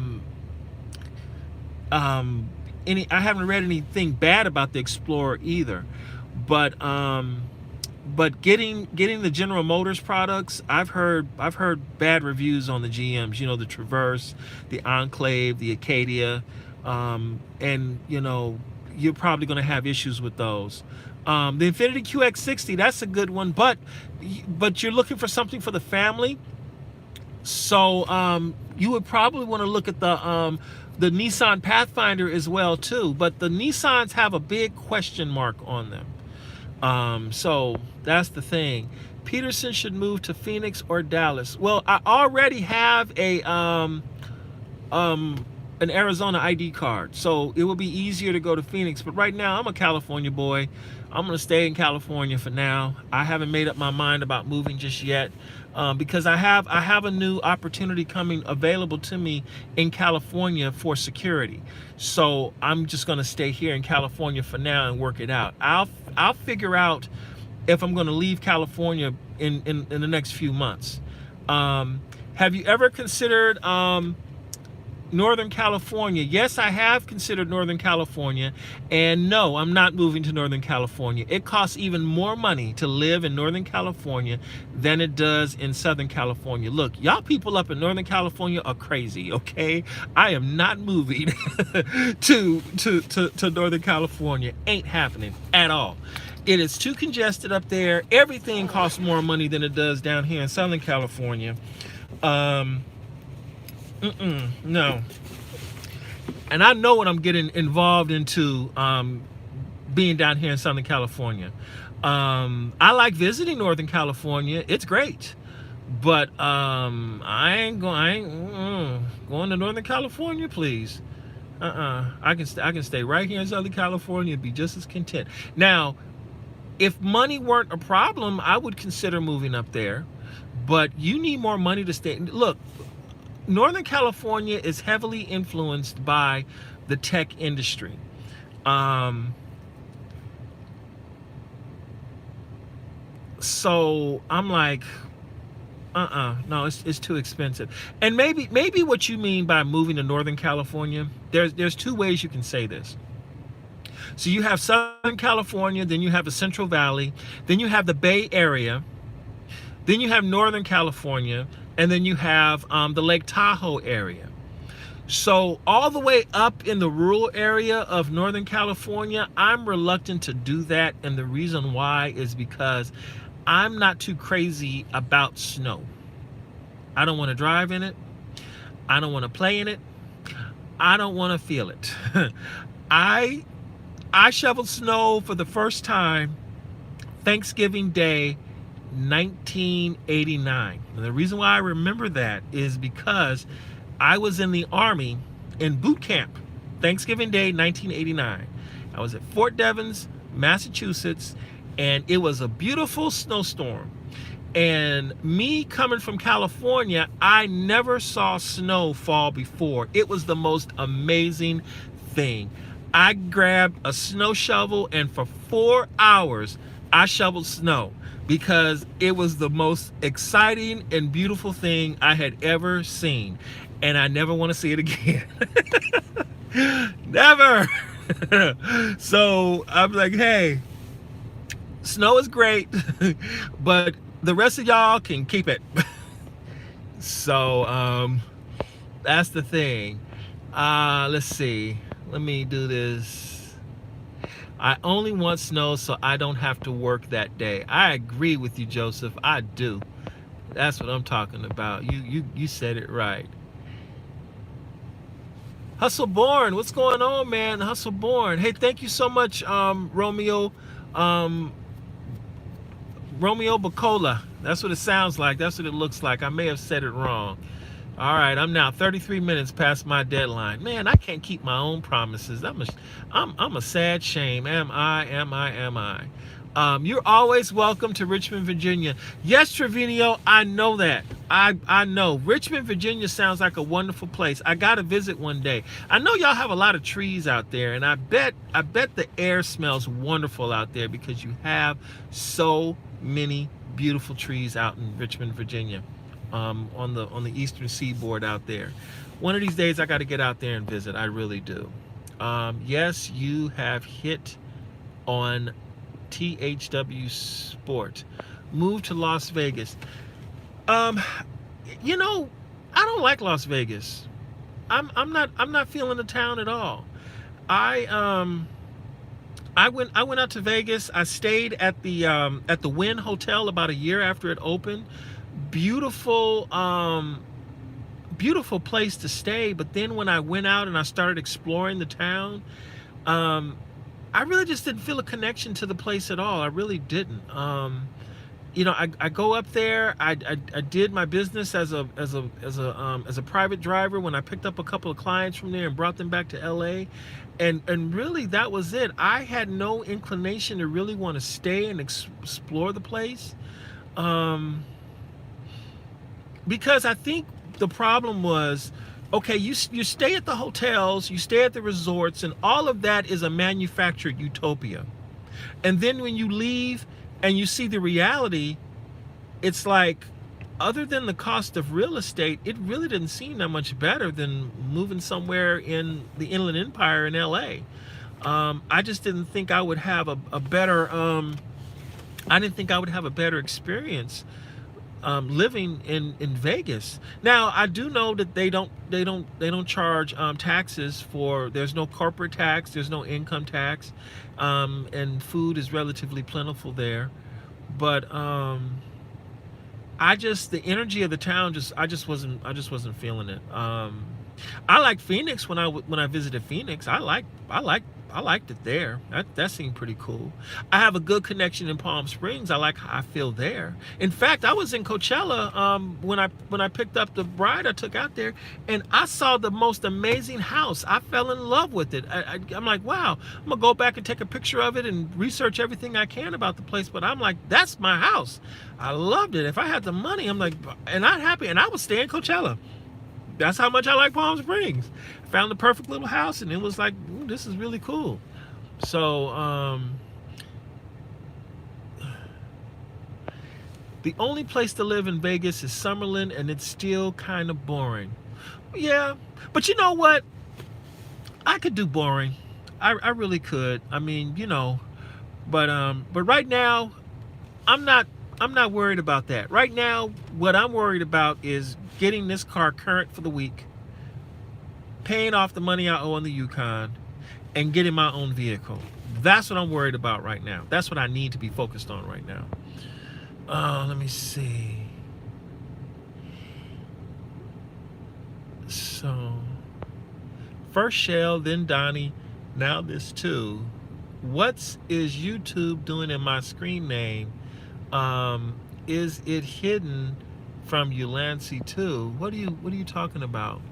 haven't read anything bad about the Explorer either. But getting the General Motors products, I've heard bad reviews on the GMs. The Traverse, the Enclave, the Acadia, and you're probably going to have issues with those. The Infiniti QX60, that's a good one, but you're looking for something for the family. So you would probably want to look at the Nissan Pathfinder as well too. But the Nissans have a big question mark on them. So that's the thing. Peterson should move to Phoenix or Dallas. Well, I already have an Arizona ID card, so it would be easier to go to Phoenix. But right now, I'm a California boy. I'm gonna stay in California for now. I haven't made up my mind about moving just yet, because I have a new opportunity coming available to me in California for security. So I'm just gonna stay here in California for now and work it out. I'll figure out if I'm gonna leave California in the next few months. Have you ever considered Northern California? Yes, I have considered Northern California, and no, I'm not moving to Northern California. It costs even more money to live in Northern California than it does in Southern California. Look, y'all people up in Northern California are crazy, okay? I am not moving to Northern California. Ain't happening at all. It is too congested up there. Everything costs more money than it does down here in Southern California. No. And I know what I'm getting involved into, being down here in Southern California. I like visiting Northern California. It's great. But I ain't going to Northern California, please. I can stay right here in Southern California and be just as content. Now, if money weren't a problem, I would consider moving up there. But you need more money to stay. Look, Northern California is heavily influenced by the tech industry. So I'm like, no, it's too expensive. And maybe what you mean by moving to Northern California, there's two ways you can say this. So you have Southern California, then you have the Central Valley, then you have the Bay Area, then you have Northern California, and then you have the Lake Tahoe area. So all the way up in the rural area of Northern California, I'm reluctant to do that. And the reason why is because I'm not too crazy about snow. I don't want to drive in it. I don't want to play in it. I don't want to feel it. I shoveled snow for the first time Thanksgiving Day 1989. And the reason why I remember that is because I was in the Army in boot camp Thanksgiving Day 1989. I was at Fort Devens, Massachusetts, and it was a beautiful snowstorm. And me coming from California, I never saw snow fall before. It was the most amazing thing. I grabbed a snow shovel, and for 4 hours I shoveled snow because it was the most exciting and beautiful thing I had ever seen. And I never want to see it again. Never. So I'm like, hey, snow is great, but the rest of y'all can keep it. So that's the thing. Let's see. Let me do this. I only want snow so I don't have to work that day. I agree with you, Joseph. I do. That's what I'm talking about. You said it right. Hustleborn, what's going on, man? Hustleborn. Hey, thank you so much, Romeo. Romeo Bacola. That's what it sounds like. That's what it looks like. I may have said it wrong. All right, I'm now 33 minutes past my deadline. Man, I can't keep my own promises. I'm a sad shame. Am I? You're always welcome to Richmond, Virginia. Yes, Trevino, I know that. I know. Richmond, Virginia sounds like a wonderful place. I got to visit one day. I know y'all have a lot of trees out there, and I bet the air smells wonderful out there because you have so many beautiful trees out in Richmond, Virginia, on the eastern seaboard out there. One of these days, I got to get out there and visit. I really do. Yes, you have hit on THW Sport. Move to Las Vegas. You know, I don't like Las Vegas. I'm not feeling the town at all. I went out to Vegas. I stayed at the Wynn Hotel about a year after it opened. Beautiful beautiful place to stay, but then when I went out and I started exploring the town, I really just didn't feel a connection to the place at all. I really didn't. You know, I go up there. I did my business as a private driver when I picked up a couple of clients from there and brought them back to LA, and really that was it. I had no inclination to really want to stay and explore the place, because I think the problem was, okay, you stay at the hotels, you stay at the resorts, and all of that is a manufactured utopia. And then when you leave and you see the reality, it's like, other than the cost of real estate, it really didn't seem that much better than moving somewhere in the Inland Empire in LA. I just didn't think I would have a better I didn't think I would have a better experience living in Vegas. Now I do know that they don't charge taxes for. There's no corporate tax, there's no income tax, and food is relatively plentiful there. But the energy of the town I just wasn't feeling it. I like Phoenix when I visited Phoenix. I liked it there. That seemed pretty cool. I have a good connection in Palm Springs. I like how I feel there. In fact, I was in Coachella when I picked up the bride I took out there, and I saw the most amazing house. I fell in love with it. I'm like, wow, I'm gonna go back and take a picture of it and research everything I can about the place. But I'm like, that's my house. I loved it. If I had the money, I'm like, and I'm happy. And I would stay in Coachella. That's how much I like Palm Springs. Found the perfect little house, and it was like, ooh, this is really cool. So the only place to live in Vegas is Summerlin, and it's still kind of boring. Yeah, but you know what? I could do boring. I really could. I mean, you know, but right now, I'm not worried about that. Right now, what I'm worried about is getting this car current for the week, paying off the money I owe on the Yukon, and getting my own vehicle. That's what I'm worried about right now. That's what I need to be focused on right now. Let me see. So, first Shell, then Donnie, now this too. What is YouTube doing in my screen name? Is it hidden from Ulancy too? What are you talking about?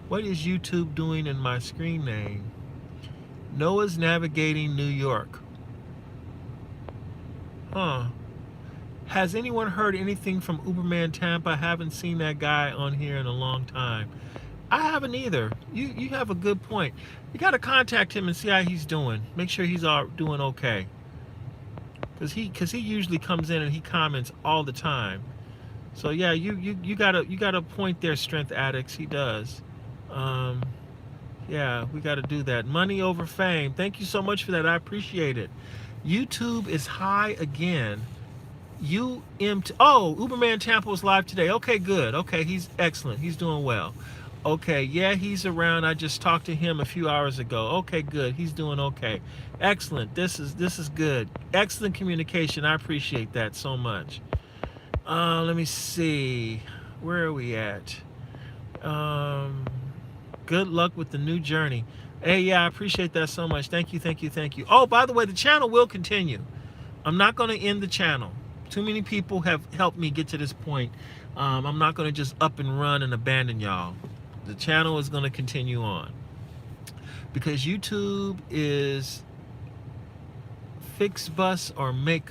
What is YouTube doing in my screen name? Noah's navigating New York. Huh. Has anyone heard anything from Uberman Tampa? I haven't seen that guy on here in a long time. I haven't either. You have a good point. You got to contact him and see how he's doing. Make sure he's doing okay. Cause he usually comes in and he comments all the time. So yeah, you gotta point there, Strength Addicts. He does. Yeah, we gotta do that. Money over fame. Thank you so much for that. I appreciate it. YouTube is high again. Oh, Uberman Tampa was live today. Okay, good. Okay, he's excellent. He's doing well. Okay, yeah, he's around. I just talked to him a few hours ago. Okay, good. He's doing okay. Excellent. This is good. Excellent communication. I appreciate that so much. Let me see. Where are we at? Good luck with the new journey. Hey, yeah, I appreciate that so much. Thank you, thank you, thank you. Oh, by the way, the channel will continue. I'm not going to end the channel. Too many people have helped me get to this point. I'm not going to just up and run and abandon y'all. The channel is going to continue on because YouTube is fix bus or make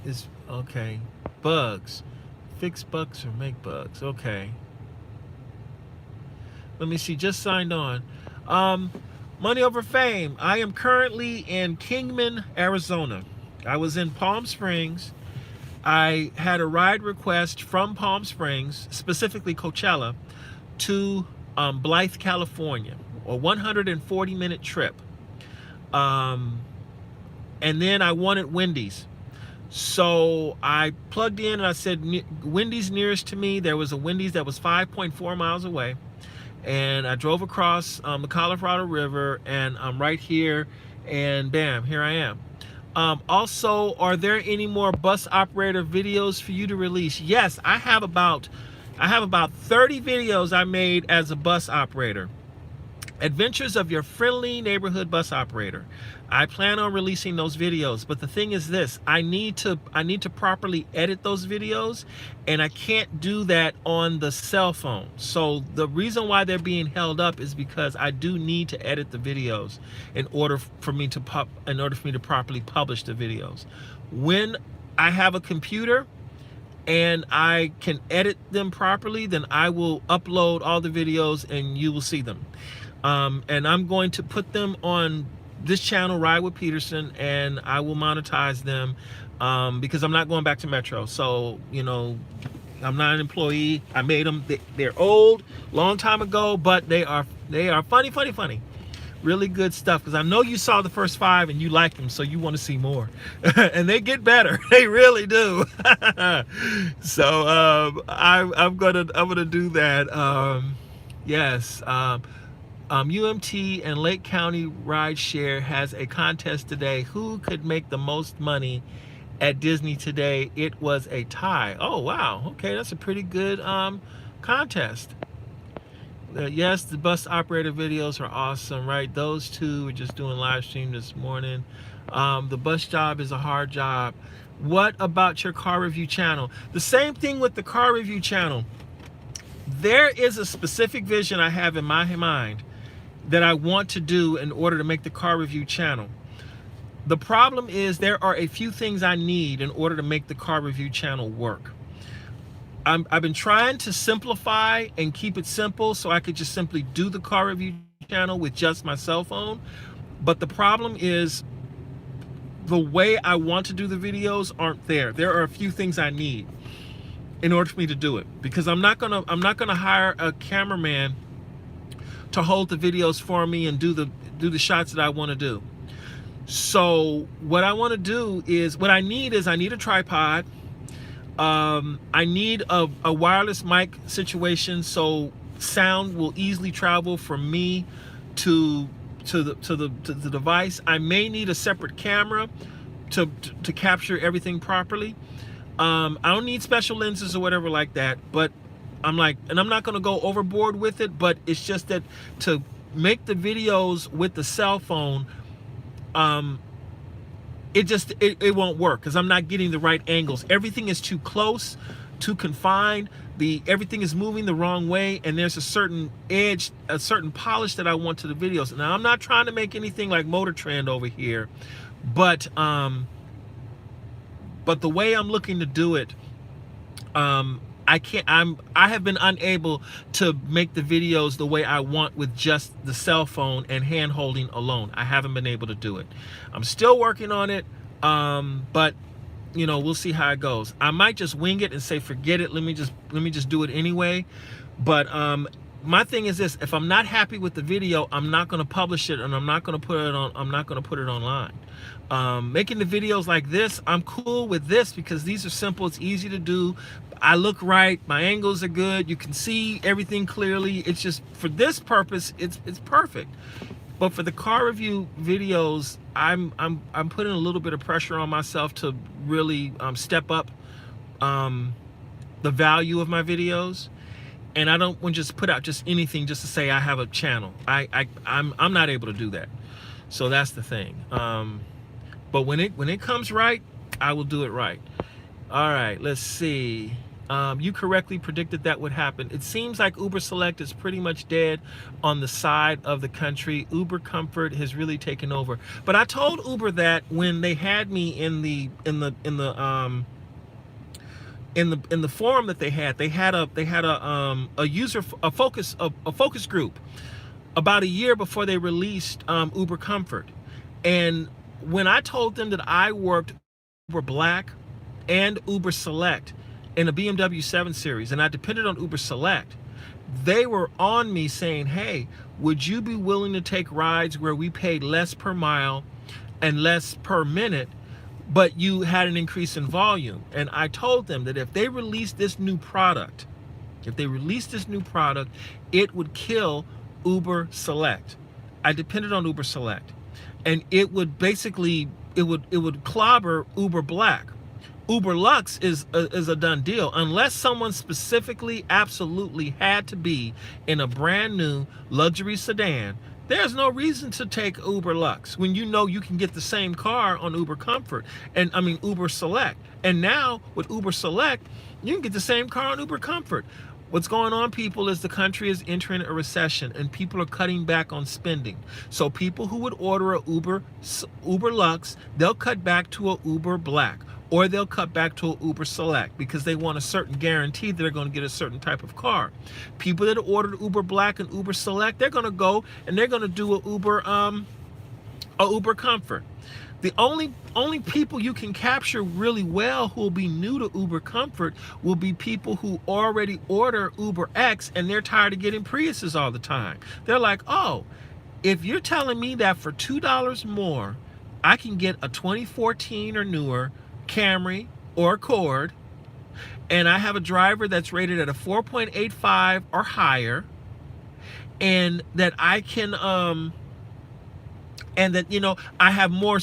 is okay. Bugs. Fix bugs or make bugs. Okay. Let me see. Just signed on. Money over fame. I am currently in Kingman, Arizona. I was in Palm Springs. I had a ride request from Palm Springs, specifically Coachella, to Blythe, California, a 140-minute trip. And then I wanted Wendy's. So I plugged in and I said, Wendy's nearest to me. There was a Wendy's that was 5.4 miles away. And I drove across the Colorado River, and I'm right here, and bam, here I am. Also, are there any more bus operator videos for you to release? Yes, I have about 30 videos I made as a bus operator. Adventures of your friendly neighborhood bus operator. I plan on releasing those videos, but the thing is this, I need to properly edit those videos, and I can't do that on the cell phone. So the reason why they're being held up is because I do need to edit the videos in order for me to properly publish the videos. When I have a computer and I can edit them properly, then I will upload all the videos and you will see them. And I'm going to put them on this channel, Ride with Peterson, and I will monetize them because I'm not going back to Metro. So, you know, I'm not an employee. I made them. They're old, long time ago, but they are funny. Really good stuff, because I know you saw the first 5 and you like them, so you want to see more. And they get better. They really do. So I'm gonna do that. Yes. UMT and Lake County Rideshare has a contest today. Who could make the most money at Disney today? It was a tie. Oh, wow. Okay, that's a pretty good contest. Yes, the bus operator videos are awesome, right? Those two were just doing live stream this morning. The bus job is a hard job. What about your car review channel? The same thing with the car review channel. There is a specific vision I have in my mind that I want to do in order to make the car review channel. The problem is there are a few things I need in order to make the car review channel work. I've been trying to simplify and keep it simple so I could just simply do the car review channel with just my cell phone. But the problem is the way I want to do the videos aren't there. There are a few things I need in order for me to do it, because I'm not gonna hire a cameraman to hold the videos for me and do the shots that I want to do. So what I want to do is, I need a tripod. I need a wireless mic situation so sound will easily travel from me to the device. I may need a separate camera to capture everything properly. I don't need special lenses or whatever like that, but I'm not going to go overboard with it, but it's just that to make the videos with the cell phone, it won't work because I'm not getting the right angles. Everything is too close, too confined. Everything is moving the wrong way, and there's a certain edge, a certain polish that I want to the videos. Now, I'm not trying to make anything like Motor Trend over here, but the way I'm looking to do it, I have been unable to make the videos the way I want with just the cell phone and hand holding alone. I haven't been able to do it. I'm still working on it, but you know, we'll see how it goes. I might just wing it and say, forget it. Let me just do it anyway. But my thing is this: if I'm not happy with the video, I'm not going to publish it, and I'm not going to put it on. I'm not going to put it online. Making the videos like this, I'm cool with this because these are simple. It's easy to do. I look right. My angles are good. You can see everything clearly. It's just for this purpose, it's perfect. But for the car review videos, I'm putting a little bit of pressure on myself to really step up the value of my videos. And I don't want to just put out just anything just to say I have a channel. I'm not able to do that. So that's the thing. But when it comes right, I will do it right. All right, let's see. You correctly predicted that would happen. It seems like Uber Select is pretty much dead on the side of the country. Uber Comfort has really taken over. But I told Uber that when they had me in the forum that they had a focus group about a year before they released Uber Comfort. And when I told them that I worked Uber Black and Uber Select in a BMW 7 Series, and I depended on Uber Select, they were on me saying, hey, would you be willing to take rides where we paid less per mile and less per minute, but you had an increase in volume? And I told them that if they released this new product, it would kill Uber Select. I depended on Uber Select, and it would basically, it would clobber Uber Black. Uber Lux is a done deal unless someone specifically absolutely had to be in a brand new luxury sedan. There's no reason to take Uber Lux when you know you can get the same car on Uber Comfort, and I mean Uber Select. And now with Uber Select, you can get the same car on Uber Comfort. What's going on, people, is the country is entering a recession and people are cutting back on spending. So people who would order a Uber Lux, they'll cut back to a Uber Black, or they'll cut back to an Uber Select because they want a certain guarantee that they're going to get a certain type of car. People that ordered Uber Black and Uber Select, they're going to go and they're going to do a Uber Comfort. The only people you can capture really well who will be new to Uber Comfort will be people who already order Uber X and they're tired of getting Priuses all the time. They're like, oh, if you're telling me that for $2 more, I can get a 2014 or newer Camry or Accord, and I have a driver that's rated at a 4.85 or higher, and that I can and that, you know, I have more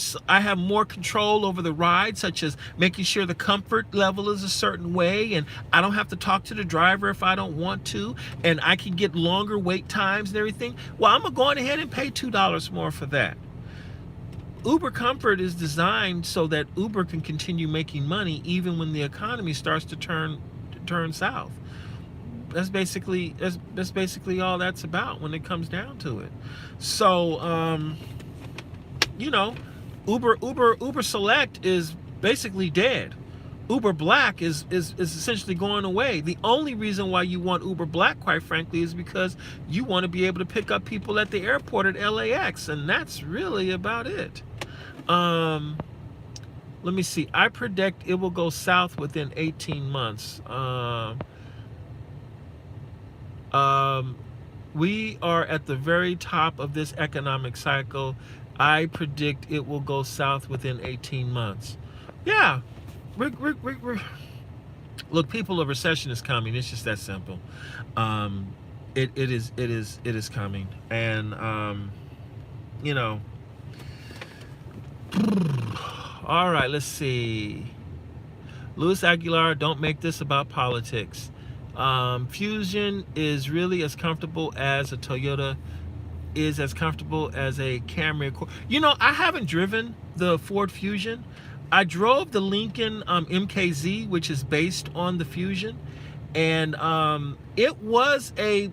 control over the ride, such as making sure the comfort level is a certain way, and I don't have to talk to the driver if I don't want to, and I can get longer wait times and everything. Well, I'm gonna go on ahead and pay $2 more for that. Uber Comfort is designed so that Uber can continue making money even when the economy starts to turn south. That's basically all that's about when it comes down to it. So you know, Uber Select is basically dead. Uber Black is essentially going away. The only reason why you want Uber Black, quite frankly, is because you want to be able to pick up people at the airport at LAX, and that's really about it. Let me see. I predict it will go south within 18 months. We are at the very top of this economic cycle. I predict it will go south within 18 months. Yeah. Look, people, a recession is coming. It's just that simple. It is coming. And you know. All right, let's see. Luis Aguilar, don't make this about politics. Fusion is really as comfortable as a Toyota, is as comfortable as a Camry. You know, I haven't driven the Ford Fusion. I drove the Lincoln MKZ, which is based on the Fusion, and it was a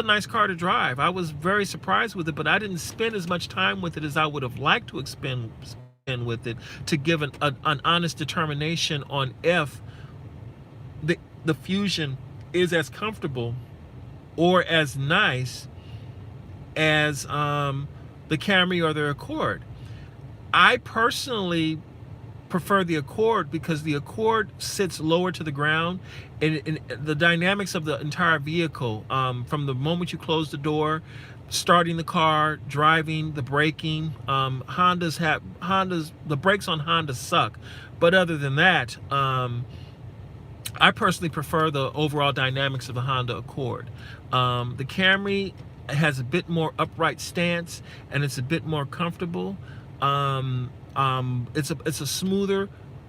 nice car to drive. I was very surprised with it, but I didn't spend as much time with it as I would have liked to spend with it to give an honest determination on if the Fusion is as comfortable or as nice as the Camry or the Accord. I personally prefer the Accord because the Accord sits lower to the ground, and the dynamics of the entire vehicle, from the moment you close the door, starting the car, driving, the braking, the brakes on Honda suck, but other than that, I personally prefer the overall dynamics of the Honda Accord. The Camry has a bit more upright stance and it's a bit more comfortable. It's a smoother,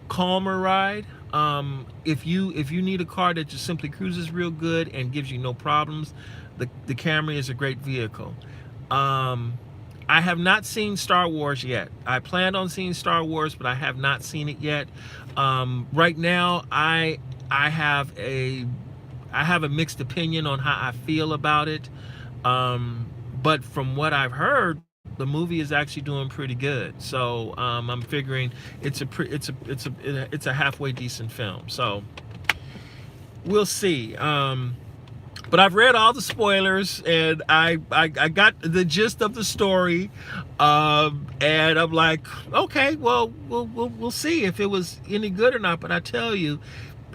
calmer ride. If you need a car that just simply cruises real good and gives you no problems, the Camry is a great vehicle. I have not seen Star Wars yet. I planned on seeing Star Wars, but I have not seen it yet. Right now, I I have a mixed opinion on how I feel about it. But from what I've heard, the movie is actually doing pretty good. So I'm figuring it's a halfway decent film. So we'll see. But I've read all the spoilers, and I got the gist of the story, and I'm like, okay, well, we'll see if it was any good or not. But I tell you,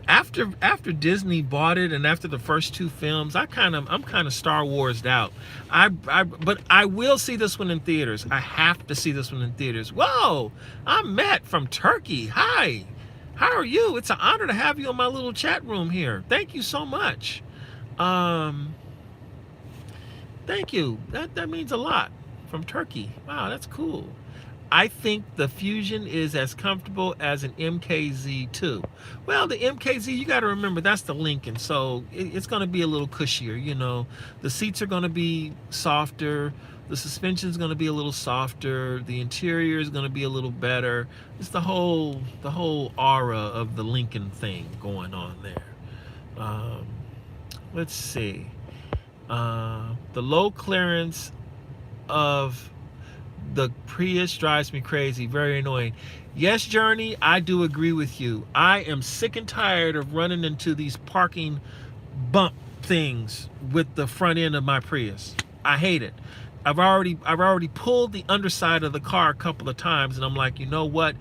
after Disney bought it, and after the first two films, I'm kind of Star Wars'd out. But I will see this one in theaters. I have to see this one in theaters. Whoa, I'm Matt from Turkey. Hi, how are you? It's an honor to have you in my little chat room here. Thank you so much. Thank you. That means a lot. From Turkey. Wow, that's cool. I think the Fusion is as comfortable as an MKZ2. Well, the MKZ, you got to remember, that's the Lincoln, so it's going to be a little cushier, you know. The seats are going to be softer. The suspension is going to be a little softer. The interior is going to be a little better. It's the whole aura of the Lincoln thing going on there. Let's see. The low clearance of the Prius drives me crazy. Very annoying. Yes, Journey, I do agree with you. I am sick and tired of running into these parking bump things with the front end of my Prius. I hate it. I've already pulled the underside of the car a couple of times, and I'm like, you know what?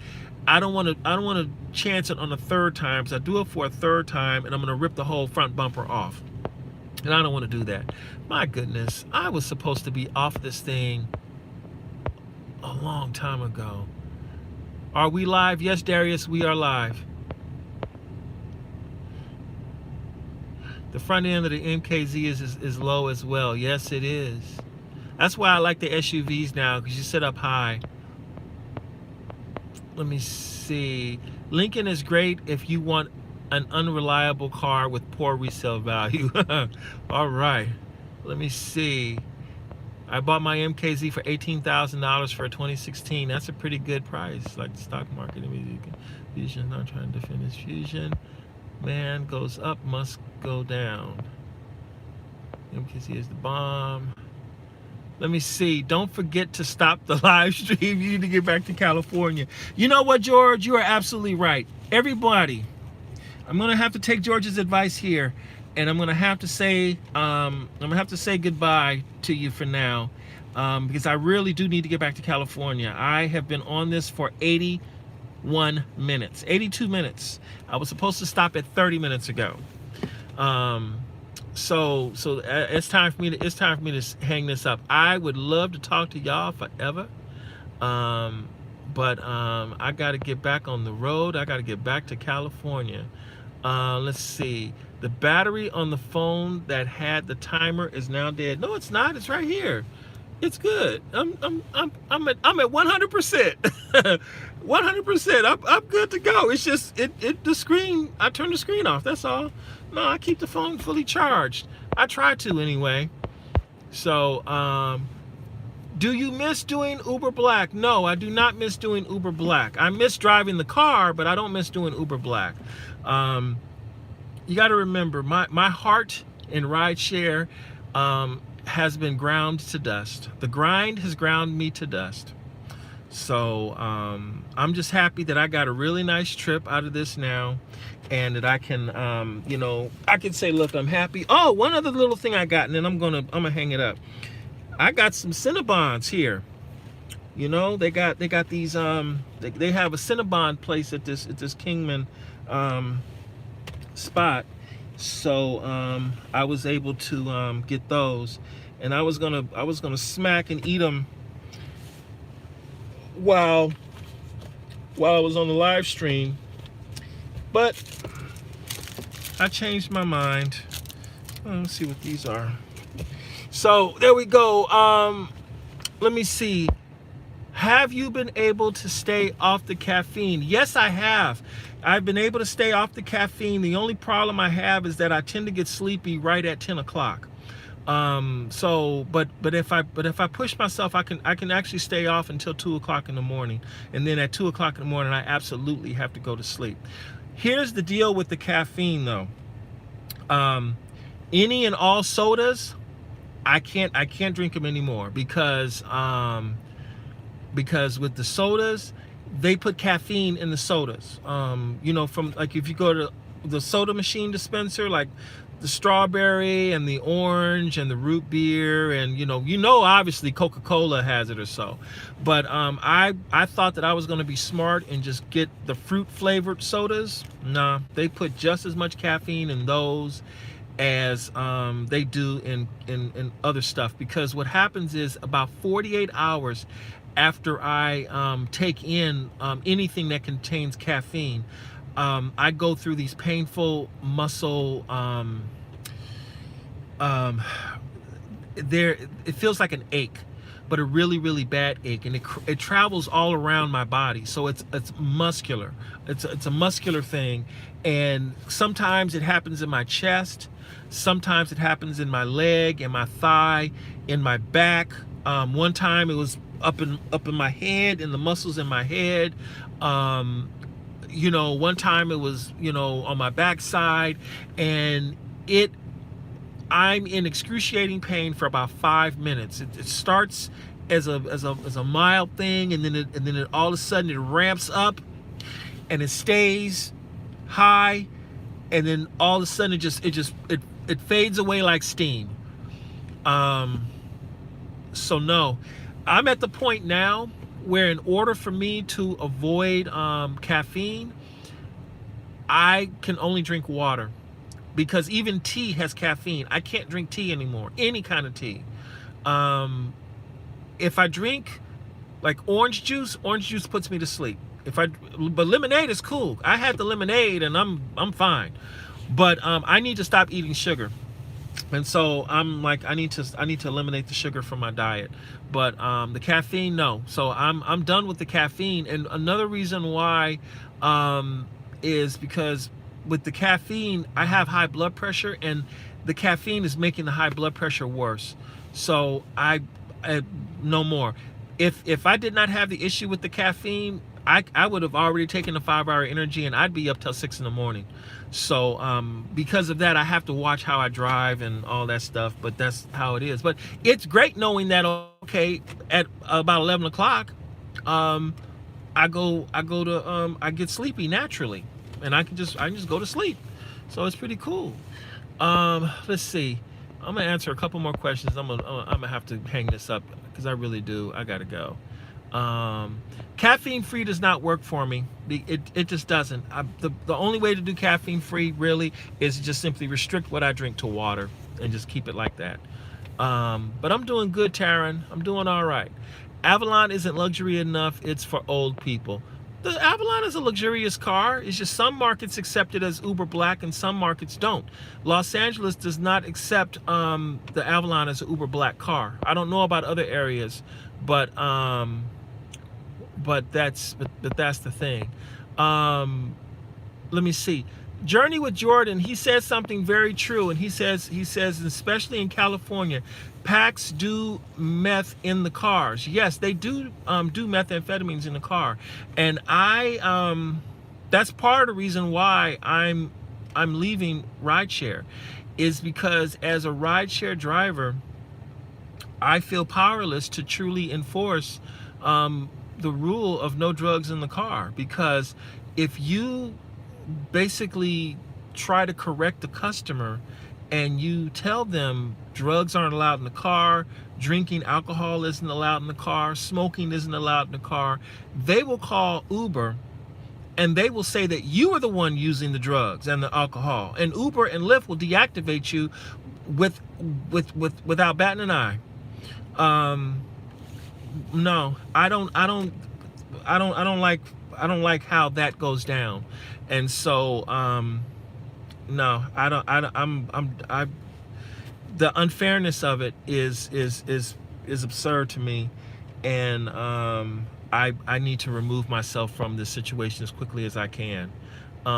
I don't want to chance it on a third time. So I do it for a third time, and I'm going to rip the whole front bumper off. And I don't want to do that. My goodness, I was supposed to be off this thing a long time ago. Are we live? Yes, Darius, we are live. The front end of the MKZ is low as well. Yes, it is. That's why I like the SUVs now, because you sit up high. Let me see. Lincoln is great if you want an unreliable car with poor resale value. All right. Let me see. I bought my MKZ for $18,000 for a 2016. That's a pretty good price. Like the stock market. Fusion, not trying to finish. Fusion, man, goes up, must go down. MKZ is the bomb. Let me see. Don't forget to stop the live stream. You need to get back to California. You know what, George? You are absolutely right. Everybody, I'm gonna have to take George's advice here, and I'm gonna have to say goodbye to you for now, because I really do need to get back to California. I have been on this for 81 minutes, 82 minutes. I was supposed to stop at 30 minutes ago. So it's time for me to hang this up. I would love to talk to y'all forever, but I got to get back on the road. I got to get back to California. Let's see. The battery on the phone that had the timer is now dead. No, it's not. It's right here. It's good. I'm at 100%. 100%. I'm good to go. It's just the screen. I turned the screen off. That's all. No, I keep the phone fully charged. I try to anyway. So, do you miss doing Uber Black? No, I do not miss doing Uber Black. I miss driving the car, but I don't miss doing Uber Black. You got to remember, my heart in rideshare has been ground to dust. The grind has ground me to dust. So I'm just happy that I got a really nice trip out of this now, and that I can, I can say, look, I'm happy. Oh, one other little thing I got, and then I'm gonna hang it up. I got some Cinnabons here. You know, they got these they have a Cinnabon place at this Kingman spot. So I was able to get those, and I was gonna smack and eat them while I was on the live stream, but I changed my mind. Let's see what these are. So there we go. Let me see. Have you been able to stay off the caffeine? Yes, I have. I've been able to stay off the caffeine. The only problem I have is that I tend to get sleepy right at 10 o'clock. But if I push myself, I can actually stay off until 2 o'clock in the morning. And then at 2 o'clock in the morning, I absolutely have to go to sleep. Here's the deal with the caffeine though. Any and all sodas, I can't drink them anymore because with the sodas, they put caffeine in the sodas. From like if you go to the soda machine dispenser, like the strawberry and the orange and the root beer, and obviously Coca-Cola has it or so. But I thought that I was going to be smart and just get the fruit flavored sodas. Nah, they put just as much caffeine in those as they do in other stuff, because what happens is about 48 hours after I take in anything that contains caffeine, I go through these painful muscle there. It feels like an ache, but a really, really bad ache, and it travels all around my body. So it's muscular. It's a muscular thing, and sometimes it happens in my chest. Sometimes it happens in my leg, in my thigh, in my back. One time it was up in my head, in the muscles in my head. One time it was on my backside, and I'm in excruciating pain for about 5 minutes. It starts as a mild thing, and then it all of a sudden it ramps up, and it stays high, and then all of a sudden it fades away like steam. So no, I'm at the point now where in order for me to avoid caffeine, I can only drink water, because even tea has caffeine. I can't drink tea anymore, any kind of tea. If I drink like orange juice puts me to sleep. But lemonade is cool. I had the lemonade and I'm fine. But I need to stop eating sugar. And so I'm like, I need to eliminate the sugar from my diet. But the caffeine, no. So I'm done with the caffeine. And another reason why is because with the caffeine, I have high blood pressure, and the caffeine is making the high blood pressure worse. So I no more. If I did not have the issue with the caffeine, I would have already taken the 5-hour energy, and I'd be up till 6 in the morning. So because of that, I have to watch how I drive and all that stuff, but that's how it is. But it's great knowing that, okay, at about 11 o'clock, I get sleepy naturally, and I can just go to sleep. So it's pretty cool. Let's see. I'm gonna answer a couple more questions. I'm gonna have to hang this up because I really do. I gotta go. Caffeine free does not work for me. It just doesn't. The only way to do caffeine free really is just simply restrict what I drink to water and just keep it like that. But I'm doing good, Taryn. I'm doing all right. Avalon isn't luxury enough. It's for old people. The Avalon is a luxurious car. It's just some markets accept it as Uber Black and some markets don't. Los Angeles does not accept the Avalon as an Uber Black car. I don't know about other areas, but that's the thing. Let me see. Journey with Jordan, he says something very true, and he says especially in California, packs do meth in the cars. Yes, they do do methamphetamines in the car, and that's part of the reason why I'm leaving rideshare, is because as a rideshare driver, I feel powerless to truly enforce the rule of no drugs in the car, because if you basically try to correct the customer and you tell them drugs aren't allowed in the car, drinking alcohol isn't allowed in the car, smoking isn't allowed in the car, they will call Uber and they will say that you are the one using the drugs and the alcohol, and Uber and Lyft will deactivate you without batting an eye. No, I don't like how that goes down. And so no, the unfairness of it is absurd to me, and I need to remove myself from this situation as quickly as I can.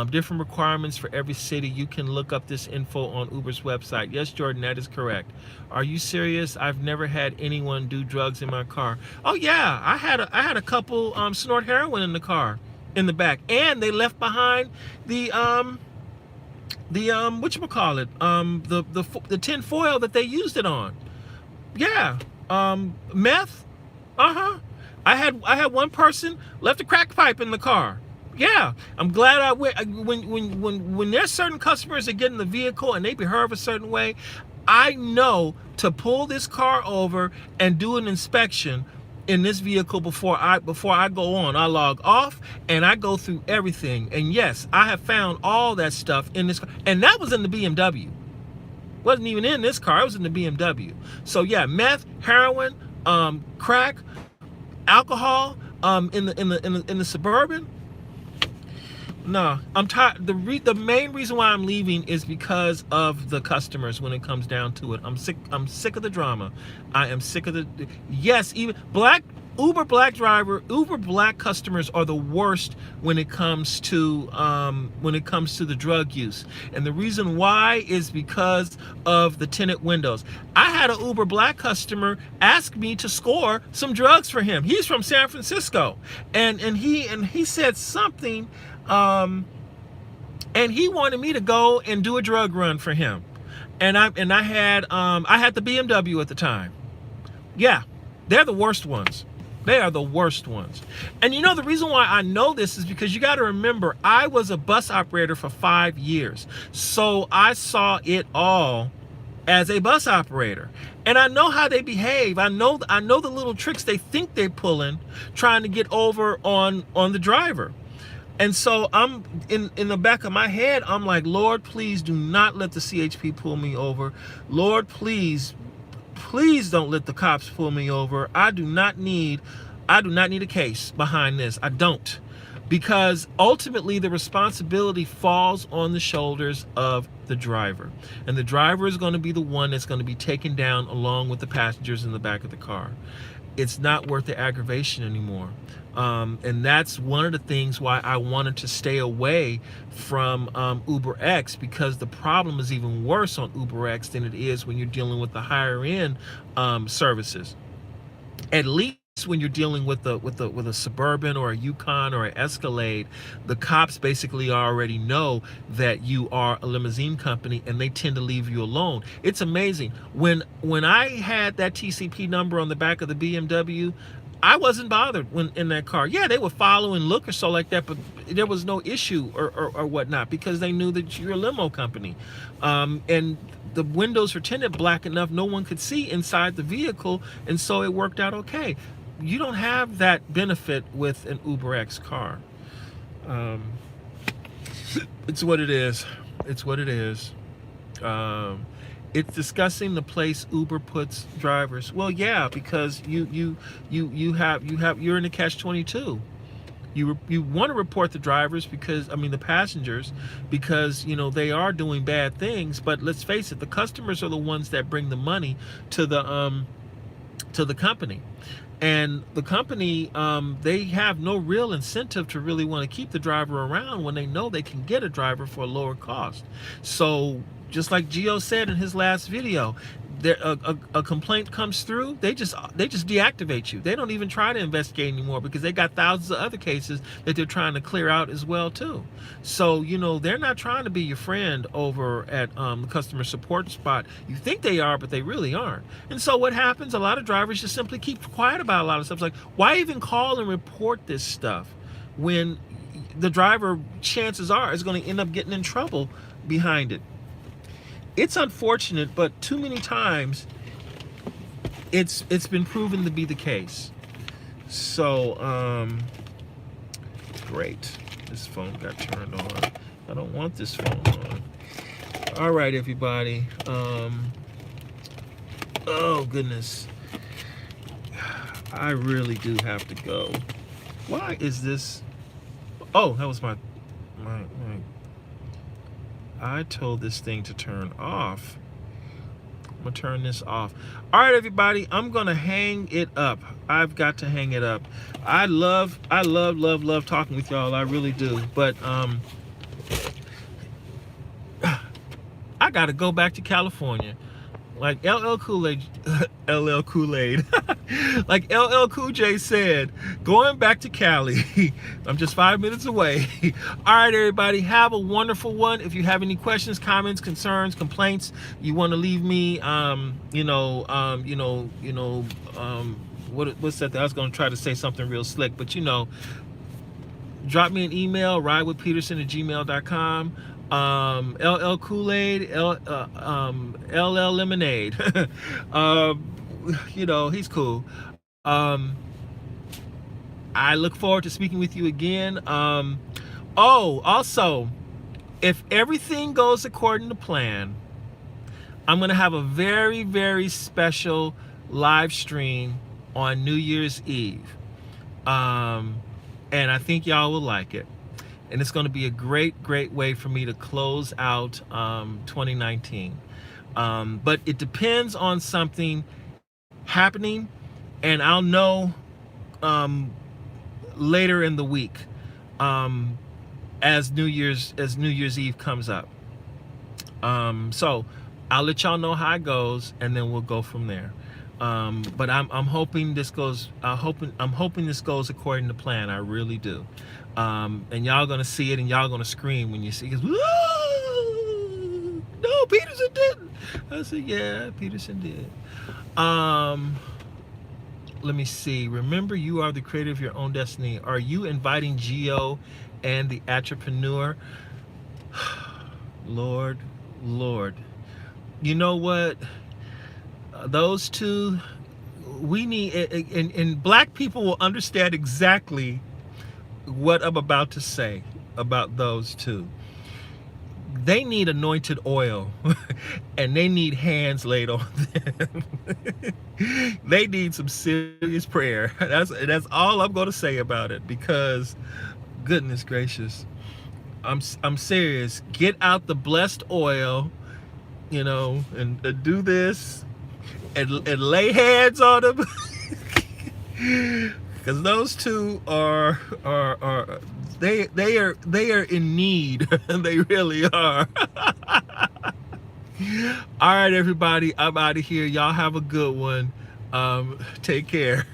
Different requirements for every city. You can look up this info on Uber's website. Yes, Jordan, that is correct. Are you serious? I've never had anyone do drugs in my car. Oh yeah, I had a couple snort heroin in the car, in the back, and they left behind the whatchamacallit, the tin foil that they used it on. Yeah. Meth. I had one person left a crack pipe in the car. Yeah, I'm glad I went. When there's certain customers that get in the vehicle and they behave a certain way, I know to pull this car over and do an inspection in this vehicle before I go on. I log off and I go through everything. And yes, I have found all that stuff in this car, and that was in the BMW. Wasn't even in this car. It was in the BMW. So yeah, meth, heroin, crack, alcohol, in the Suburban. No, I'm tired. The main reason why I'm leaving is because of the customers. When it comes down to it, I'm sick of the drama. I am sick of the. Yes, even Uber black customers are the worst when it comes to the drug use. And the reason why is because of the tinted windows. I had an Uber black customer ask me to score some drugs for him. He's from San Francisco, and he said something. And he wanted me to go and do a drug run for him, and I had the BMW at the time. Yeah, they're the worst ones. They are the worst ones. And you know, the reason why I know this is because you got to remember, I was a bus operator for 5 years, so I saw it all as a bus operator, and I know how they behave. I know the little tricks they think they're pulling, trying to get over on the driver. And so I'm in the back of my head, I'm like, Lord, please do not let the CHP pull me over. Lord, please don't let the cops pull me over. I do not need a case behind this. I don't. Because ultimately the responsibility falls on the shoulders of the driver. And the driver is going to be the one that's going to be taken down along with the passengers in the back of the car. It's not worth the aggravation anymore. And that's one of the things why I wanted to stay away from UberX, because the problem is even worse on UberX than it is when you're dealing with the higher end services. At least when you're dealing with a Suburban or a Yukon or an Escalade, the cops basically already know that you are a limousine company, and they tend to leave you alone. It's amazing. When I had that TCP number on the back of the BMW, I wasn't bothered when in that car. Yeah, they would follow and look or so like that, but there was no issue or whatnot, because they knew that you're a limo company. And the windows were tinted black enough no one could see inside the vehicle, and so it worked out okay. You don't have that benefit with an UberX car. It's what it is. It's what it is. It's discussing the place Uber puts drivers. Well, yeah, because you're in a catch-22. You want to report the drivers because, the passengers, because they are doing bad things. But let's face it, the customers are the ones that bring the money to the company. And the company, they have no real incentive to really want to keep the driver around when they know they can get a driver for a lower cost. So just like Gio said in his last video, a complaint comes through, they just deactivate you. They don't even try to investigate anymore, because they got thousands of other cases that they're trying to clear out as well too. So they're not trying to be your friend over at the customer support spot. You think they are, but they really aren't. And so what happens, a lot of drivers just simply keep quiet about a lot of stuff. It's like, why even call and report this stuff when the driver, chances are, is going to end up getting in trouble behind it? It's unfortunate, but too many times it's been proven to be the case. So great, this phone got turned on. I don't want this phone on. All right, everybody. Oh goodness, I really do have to go. Why is this? Oh, that was my I told this thing to turn off. I'm gonna turn this off. All right, everybody, I'm gonna hang it up. I've got to hang it up. I love talking with y'all. I really do. But I gotta go back to California. Like LL Kool-Aid, LL Kool-Aid, like LL Cool J said, going back to Cali. I'm just 5 minutes away. All right, everybody, have a wonderful one. If you have any questions, comments, concerns, complaints, you want to leave me, what's that? I was going to try to say something real slick, but drop me an email, ridewithpeterson@gmail.com. LL Kool-Aid, LL Lemonade. He's cool. I look forward to speaking with you again. Also, if everything goes according to plan, I'm going to have a very, very special live stream on New Year's Eve. And I think y'all will like it. And it's going to be a great, great way for me to close out 2019. But it depends on something happening, and I'll know later in the week as New Year's Eve comes up. So I'll let y'all know how it goes, and then we'll go from there. But I'm hoping this goes. I'm hoping this goes according to plan. I really do. And y'all gonna see it, and y'all gonna scream when you see it. No, Peterson didn't. I said, yeah, Peterson did. Let me see. Remember, you are the creator of your own destiny. Are you inviting Geo and the entrepreneur? Lord. You know what? Those two, we need, and black people will understand exactly what I'm about to say about those two. They need anointed oil and they need hands laid on them. They need some serious prayer. That's all I'm going to say about it, because goodness gracious, I'm serious. Get out the blessed oil, and do this and lay hands on them. Because those two are they are in need. They really are. All right, everybody, I'm out of here. Y'all have a good one. Take care.